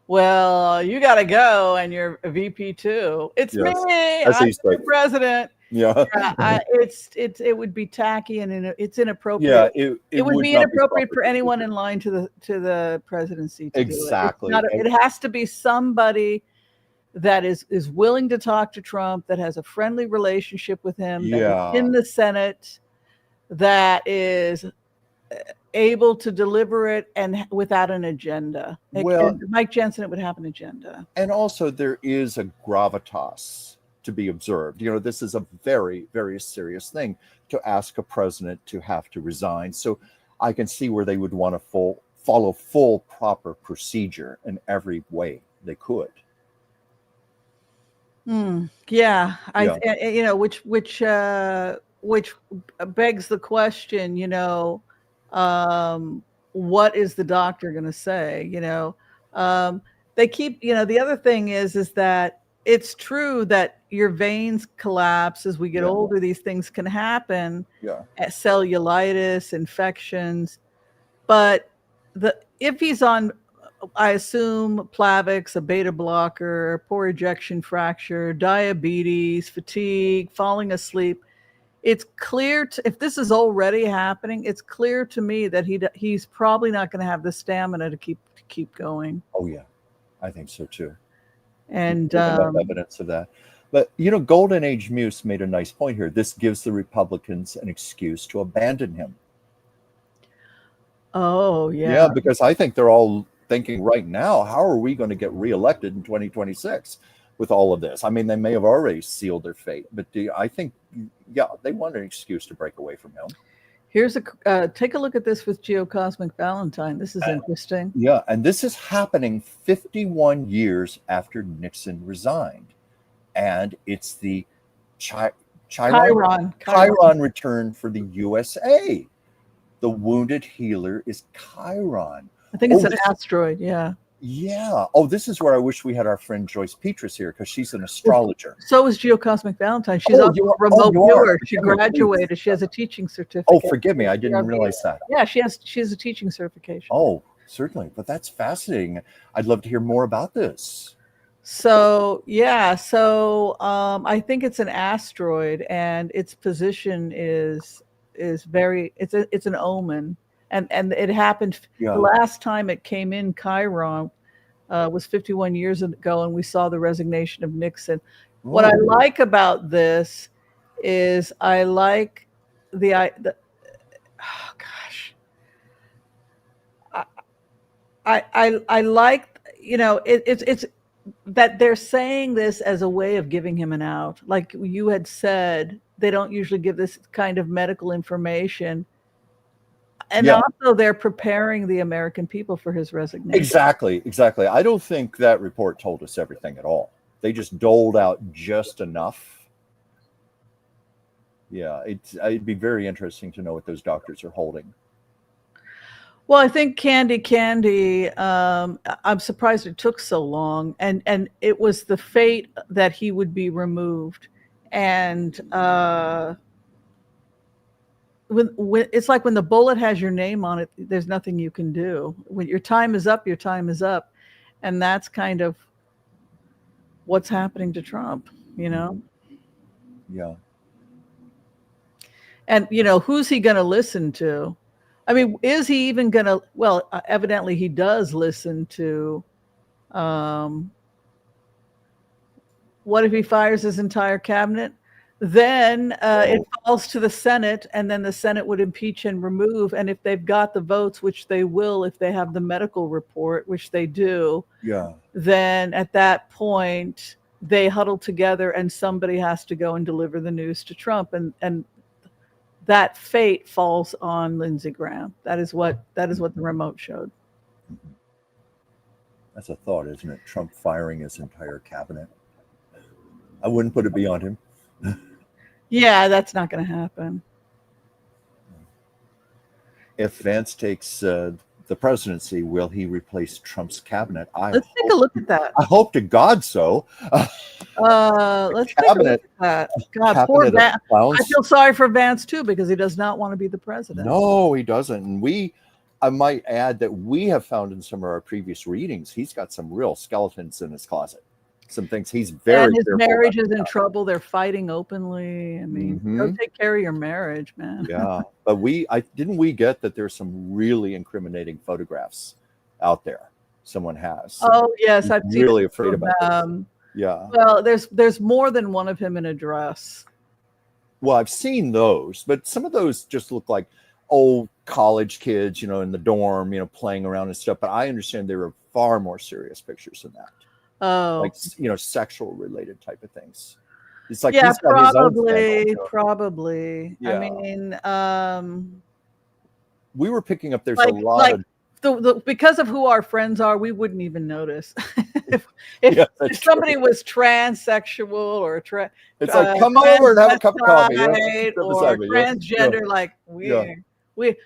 Well, you got to go, and you're a VP too. It's me. I'm the president. Yeah. It would be tacky and it's inappropriate. Yeah, it would be inappropriate for anyone in line to the presidency. To exactly. Do it. It has to be somebody that is willing to talk to Trump, that has a friendly relationship with him, that is in the Senate, that is able to deliver it and without an agenda. Mike Jensen, it would have an agenda. And also there is a gravitas to be observed. This is a very, very serious thing to ask a president to have to resign. So I can see where they would want to follow full proper procedure in every way they could. Yeah. Which begs the question, what is the doctor going to say? They keep, the other thing is that it's true that your veins collapse as we get older. These things can happen. Yeah. Cellulitis, infections. But if he's on, I assume, Plavix, a beta blocker, poor ejection fracture, diabetes, fatigue, falling asleep, it's clear if this is already happening, it's clear to me that he's probably not going to have the stamina to keep going. Oh yeah, I think so too. And evidence of that. But Golden Age Muse made a nice point here. This gives the Republicans an excuse to abandon him. Oh yeah. Yeah, because I think they're all thinking right now, how are we going to get reelected in 2026? with all of this. I mean, they may have already sealed their fate, but I think, yeah, they want an excuse to break away from him. Here's take a look at this with Geocosmic Valentine. This is interesting. Yeah, and this is happening 51 years after Nixon resigned. And it's the Chiron return for the USA. The wounded healer is Chiron. I think it's an asteroid, yeah. Yeah. Oh, this is where I wish we had our friend Joyce Petrus here, because she's an astrologer. So is Geocosmic Valentine. She's also a remote viewer. She graduated. She has a teaching certificate. Oh, forgive me. I didn't realize that. Yeah, she has a teaching certification. Oh, certainly. But that's fascinating. I'd love to hear more about this. So, yeah. So I think it's an asteroid, and its position is very, it's an omen. And it happened the last time it came in Chiron was 51 years ago, and we saw the resignation of Nixon. Ooh. What I like about this is I like I like, you know, it's that they're saying this as a way of giving him an out. Like you had said, they don't usually give this kind of medical information. And also they're preparing the American people for his resignation. Exactly. I don't think that report told us everything at all. They just doled out just enough. Yeah, it'd be very interesting to know what those doctors are holding. Well, I think Candy, I'm surprised it took so long. And it was the fate that he would be removed. And when it's like when the bullet has your name on it, there's nothing you can do. When your time is up, your time is up. And that's kind of what's happening to Trump, you know? Yeah. And, you know, who's he going to listen to? I mean, is he even going to, well, evidently he does listen to, what if he fires his entire cabinet? Then it falls to the Senate, and then the Senate would impeach and remove. And if they've got the votes, which they will, if they have the medical report, which they do, then at that point they huddle together, and somebody has to go and deliver the news to Trump, and that fate falls on Lindsey Graham. That is what the remote showed. That's a thought, isn't it? Trump firing his entire cabinet. I wouldn't put it beyond him. Yeah, that's not going to happen. If Vance takes the presidency, will he replace Trump's cabinet? Let's take a look at that. I hope to God so. Let's take a look at that. God, poor Vance. I feel sorry for Vance too, because he does not want to be the president. No, he doesn't. And I might add that we have found in some of our previous readings, he's got some real skeletons in his closet. Some things he's very and his marriage is in trouble. They're fighting openly. I mean, go take care of your marriage, man. Yeah, but didn't we get that there's some really incriminating photographs out there. Someone has. Oh yes, I've seen really afraid about this. Yeah. Well, there's more than one of him in a dress. Well, I've seen those, but some of those just look like old college kids, you know, in the dorm, you know, playing around and stuff. But I understand there are far more serious pictures than that. Oh, like, you know, sexual related type of things. It's like, yeah, probably. Yeah. I mean, we were picking up, there's a lot of because of who our friends are, we wouldn't even notice if somebody was transsexual or it's like, come over and have a cup of coffee, or transgender, like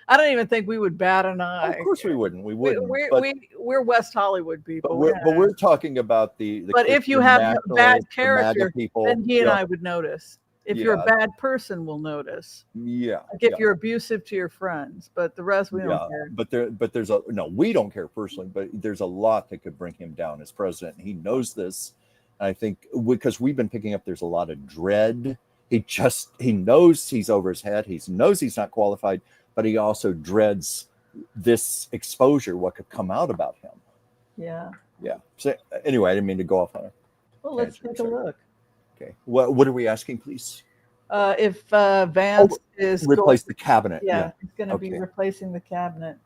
I don't even think we would bat an eye. Of course we wouldn't. We're West Hollywood people. But we're talking about the But if you have bad character, then he and I would notice. If you're a bad person, we'll notice. Yeah. Like if you're abusive to your friends, but the rest we don't care. But there's we don't care personally, but there's a lot that could bring him down as president. And he knows this. And I think because we've been picking up, there's a lot of dread. He knows he's over his head. He knows he's not qualified, but he also dreads this exposure, what could come out about him. Yeah. Yeah. So anyway, I didn't mean to go off on it. Well, let's take a look. Okay. What are we asking, please? If Vance is replace the cabinet. Yeah, he's going to be replacing the cabinet.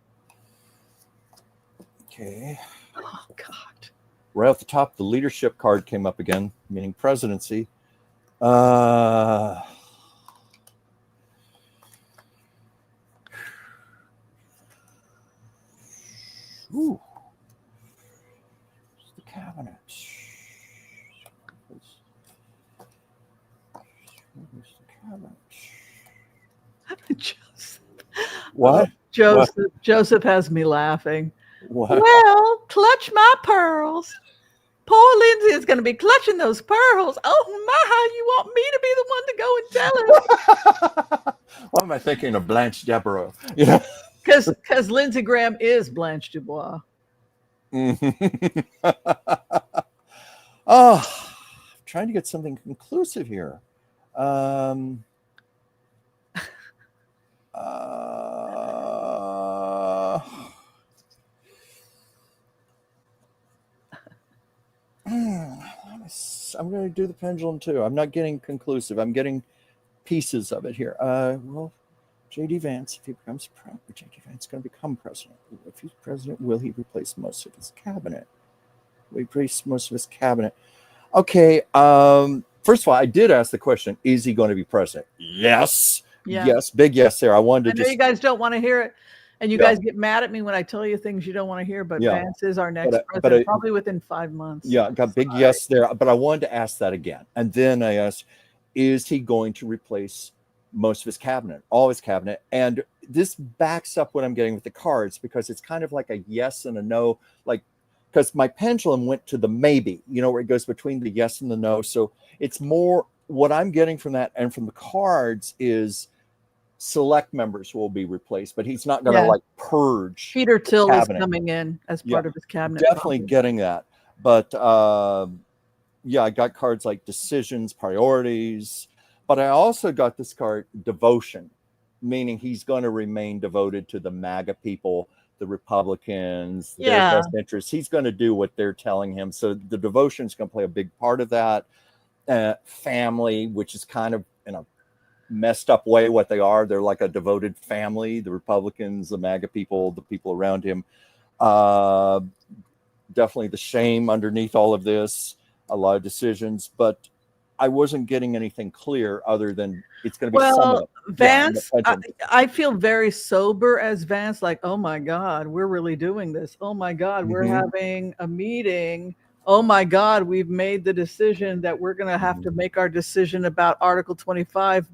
Okay. Oh God. right off the top, the leadership card came up again, meaning presidency. Ooh. The cabinet. Where's the cabinet? Joseph. What? Joseph. What? Joseph has me laughing. What? Well, clutch my pearls. Poor Lindsay is going to be clutching those pearls. Oh my, you want me to be the one to go and tell him? Why am I thinking of Blanche Devereaux? Yeah. Because Lindsey Graham is Blanche Dubois. Oh, I'm trying to get something conclusive here. I'm going to do the pendulum too. I'm not getting conclusive. I'm getting pieces of it here. Well, J.D. Vance, if he becomes president, J.D. Vance is going to become president. If he's president, will he replace most of his cabinet? Will he replace most of his cabinet? Okay. First of all, I did ask the question: is he going to be president? Yes. Yeah. Yes. Big yes there. I wanted to I know you guys don't want to hear it. And you guys get mad at me when I tell you things you don't want to hear, but Vance is our next president, probably within 5 months. Yeah, got big yes there. But I wanted to ask that again. And then I asked, is he going to replace most of his cabinet, all his cabinet? And this backs up what I'm getting with the cards, because it's kind of like a yes and a no, like, because my pendulum went to the maybe, where it goes between the yes and the no. So it's more what I'm getting from that and from the cards is select members will be replaced, but he's not going to like purge. Peter Till is coming in as part of his cabinet. Definitely getting that. But I got cards like decisions, priorities, but I also got this card devotion, meaning he's going to remain devoted to the MAGA people, the Republicans, their best interests. He's going to do what they're telling him. So the devotion is going to play a big part of that. Family, which is kind of in a messed up way what they are. They're like a devoted family, the Republicans, the MAGA people, the people around him. Definitely the shame underneath all of this, a lot of decisions, but I wasn't getting anything clear other than it's going to be somewhat. Vance, I feel very sober as Vance, like, oh my God, we're really doing this. Oh my God, we're having a meeting. Oh my God, we've made the decision that we're going to have to make our decision about Article 25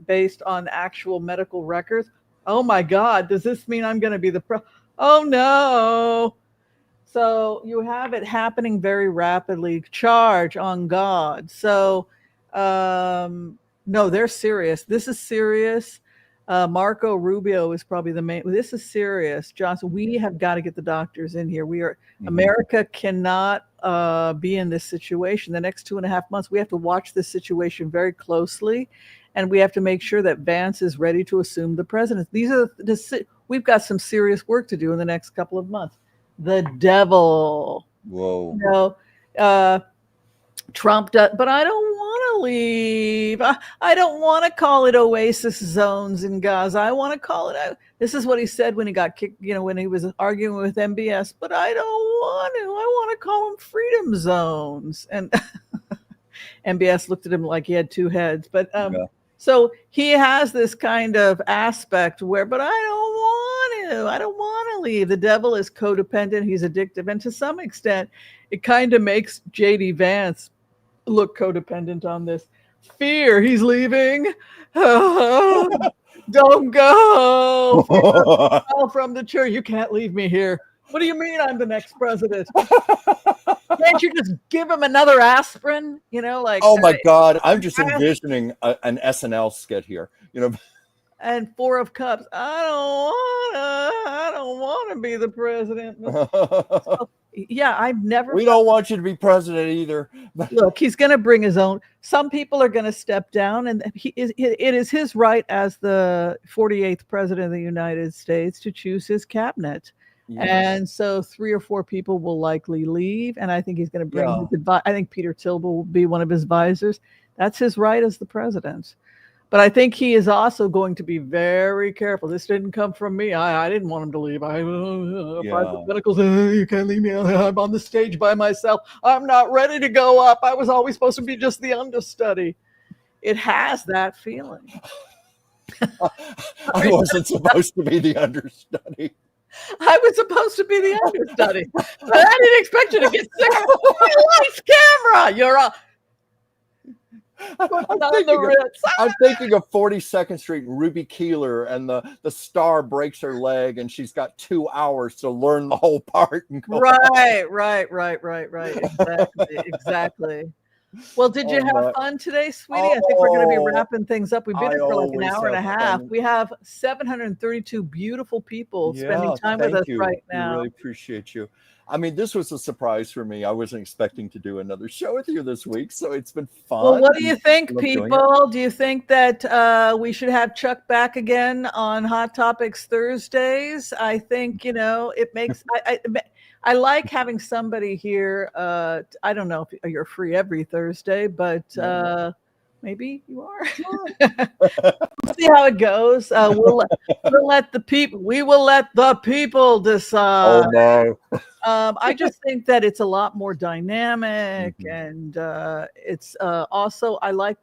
based on actual medical records. Oh my God, does this mean I'm going to be oh no. So you have it happening very rapidly. Charge on God. So no, they're serious. This is serious. Marco Rubio is probably the main. This is serious, Johnson. We have got to get the doctors in here. America cannot be in this situation. The next 2.5 months, we have to watch this situation very closely, and we have to make sure that Vance is ready to assume the presidency. We've got some serious work to do in the next couple of months. The devil. Whoa. Trump does, but I don't want to leave. I don't want to call it oasis zones in Gaza. I want to call it. This is what he said when he got kicked, when he was arguing with MBS, but I don't want to. I want to call them freedom zones. And MBS looked at him like he had two heads. But so he has this kind of aspect where, but I don't want to leave. The devil is codependent. He's addictive. And to some extent, it kind of makes J.D. Vance look codependent on this. Fear, he's leaving. Don't go. From the church. You can't leave me here. What do you mean I'm the next president? Can't you just give him another aspirin? Oh my God. I'm just envisioning an SNL skit here. And 4 of Cups. I don't want to be the president. So, I've never. We don't want you to be president either. Look, he's going to bring his own. Some people are going to step down, and it is his right as the 48th president of the United States to choose his cabinet. Yes. And so 3 or 4 people will likely leave, and I think he's going to bring his I think Peter Till will be one of his advisors. That's his right as the president. But I think he is also going to be very careful. This didn't come from me. I didn't want him to leave. Private medical said, you can't leave me. I'm on the stage by myself. I'm not ready to go up. I was always supposed to be just the understudy. It has that feeling. I wasn't supposed to be the understudy. I was supposed to be the understudy. But I didn't expect you to get sick. Lights, camera. You're up. I'm thinking of 42nd Street and Ruby Keeler, and the star breaks her leg, and she's got 2 hours to learn the whole part. And go Right. Exactly. Well, did you have fun today, sweetie? I think we're going to be wrapping things up. We've been here for like an hour and a half. We have 732 beautiful people spending time with us right now. We really appreciate you. I mean, this was a surprise for me. I wasn't expecting to do another show with you this week, so it's been fun. Well, what do you think, people? Do you think that we should have Chuck back again on Hot Topics Thursdays? I think, it makes I like having somebody here. I don't know if you're free every Thursday, but maybe you are. We'll see how it goes. We'll let the people. We will let the people decide. Oh no. I just think that it's a lot more dynamic, and it's also I like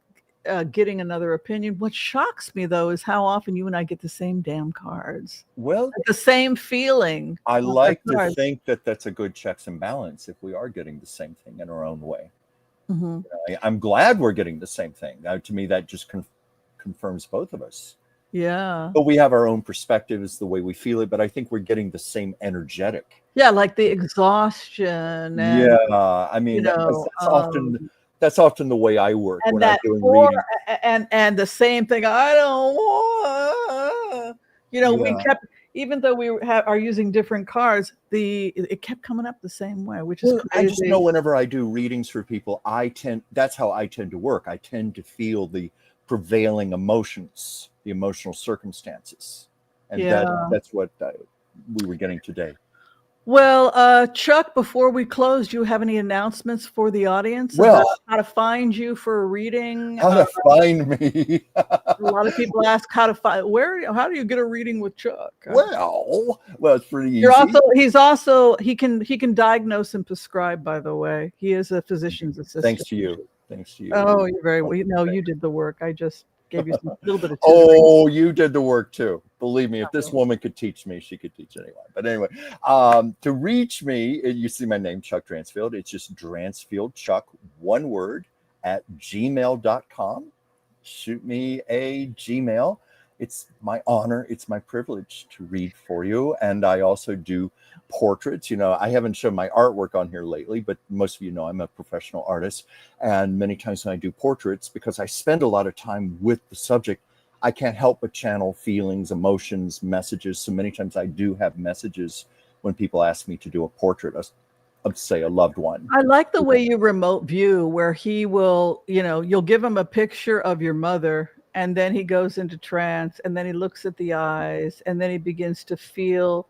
getting another opinion. What shocks me though is how often you and I get the same damn cards. Well, like the same feeling. I like to think that that's a good checks and balance if we are getting the same thing in our own way. I'm glad we're getting the same thing. Now, to me, that just confirms both of us. Yeah. But we have our own perspectives, the way we feel it. But I think we're getting the same energetic. Yeah, like the exhaustion. And, yeah, I mean, that's often the way I work when I'm doing reading. And the same thing. I don't want. We kept. Even though we are using different cards, it kept coming up the same way, which is crazy. I just know whenever I do readings for people, that's how I tend to work. I tend to feel the prevailing emotions, the emotional circumstances. And that's what we were getting today. Well, Chuck, before we close, do you have any announcements for the audience about how to find you for a reading? How to find me? A lot of people ask how to find how do you get a reading with Chuck? Well, it's pretty easy. He can diagnose and prescribe, by the way. He is a physician's assistant. Thanks to you. Oh, you're very well. No, you did the work. I just gave you a little bit of tips. Oh, you did the work too. Believe me, if this woman could teach me, she could teach anyone. But anyway, to reach me, you see my name, Chuck Dransfield. It's just Dransfield Chuck, one word, at gmail.com. Shoot me a Gmail. It's my honor. It's my privilege to read for you. And I also do portraits. I haven't shown my artwork on here lately, but most of you know I'm a professional artist. And many times when I do portraits, because I spend a lot of time with the subject, I can't help but channel feelings, emotions, messages. So many times I do have messages when people ask me to do a portrait of, say, a loved one. I like the way you remote view, where he will, you'll give him a picture of your mother, and then he goes into trance, and then he looks at the eyes, and then he begins to feel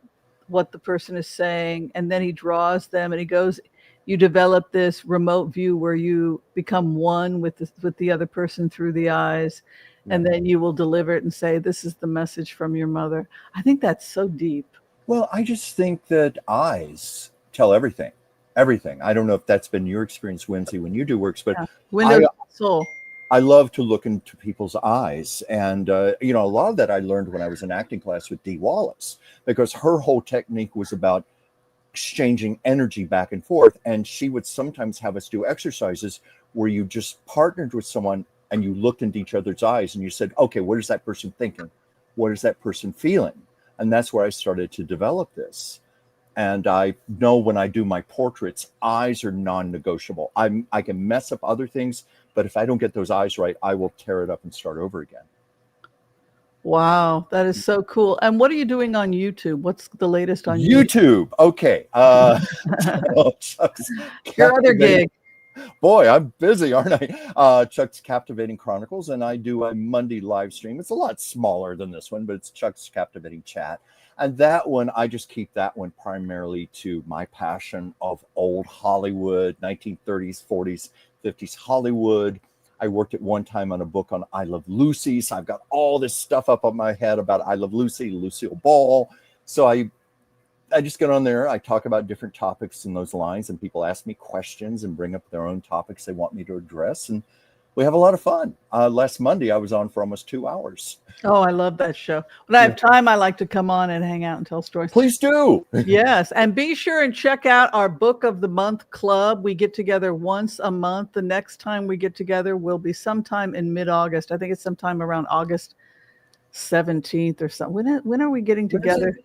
what the person is saying, and then he draws them, and he goes. You develop this remote view where you become one with the other person through the eyes. And then you will deliver it and say, this is the message from your mother. I think that's so deep. Well, I just think that eyes tell everything. Everything. I don't know if that's been your experience, Whimsy, when you do works, but Windows soul. I love to look into people's eyes. And, a lot of that I learned when I was in acting class with Dee Wallace, because her whole technique was about exchanging energy back and forth. And she would sometimes have us do exercises where you just partnered with someone and you looked into each other's eyes and you said, okay, what is that person thinking? What is that person feeling? And that's where I started to develop this. And I know when I do my portraits, eyes are non-negotiable. I can mess up other things, but if I don't get those eyes right, I will tear it up and start over again. Wow, that is so cool. And what are you doing on YouTube? What's the latest on YouTube? Okay. Your other gig. Boy, I'm busy, aren't I? Chuck's Captivating Chronicles, and I do a Monday live stream. It's a lot smaller than this one, but it's Chuck's Captivating Chat. And that one, I just keep that one primarily to my passion of old Hollywood, 1930s, 40s, 50s Hollywood. I worked at one time on a book on I Love Lucy. So I've got all this stuff up on my head about I Love Lucy, Lucille Ball. So I just get on there. I talk about different topics in those lines, and people ask me questions and bring up their own topics they want me to address. And we have a lot of fun. Last Monday, I was on for almost 2 hours. Oh, I love that show. When I have time, I like to come on and hang out and tell stories. Please do. Yes. And be sure and check out our Book of the Month Club. We get together once a month. The next time we get together will be sometime in mid-August. I think it's sometime around August 17th or something. When are we getting together?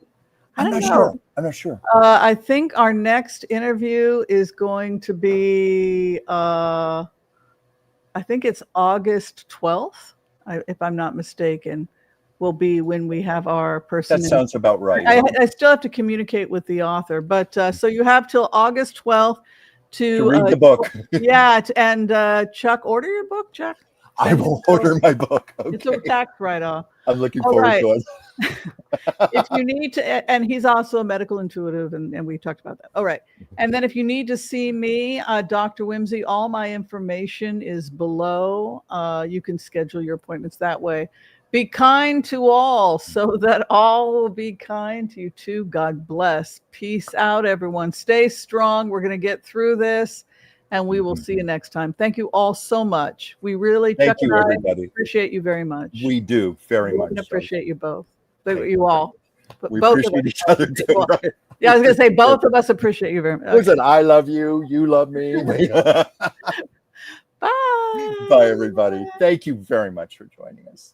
I'm not sure. I think our next interview is going to be, I think it's August 12th, if I'm not mistaken, will be when we have our person. That sounds about right. I still have to communicate with the author, but so you have till August 12th to read the book. Yeah, and Chuck, order your book, Chuck. I will order my book. Okay. It's a tax write-off. I'm looking forward to it. If you need to, and he's also a medical intuitive, and we talked about that. All right. And then if you need to see me, Dr. Whimsy, all my information is below. You can schedule your appointments that way. Be kind to all so that all will be kind to you too. God bless. Peace out, everyone. Stay strong. We're going to get through this, and we will see you next time. Thank you all so much. We really, Thank you, everybody. Appreciate you very much. We do very much. We appreciate you both. You all. We both appreciate each other too, right? Yeah, I was going to say both of us appreciate you very much. Listen, I love you. You love me. Bye. Bye, everybody. Thank you very much for joining us.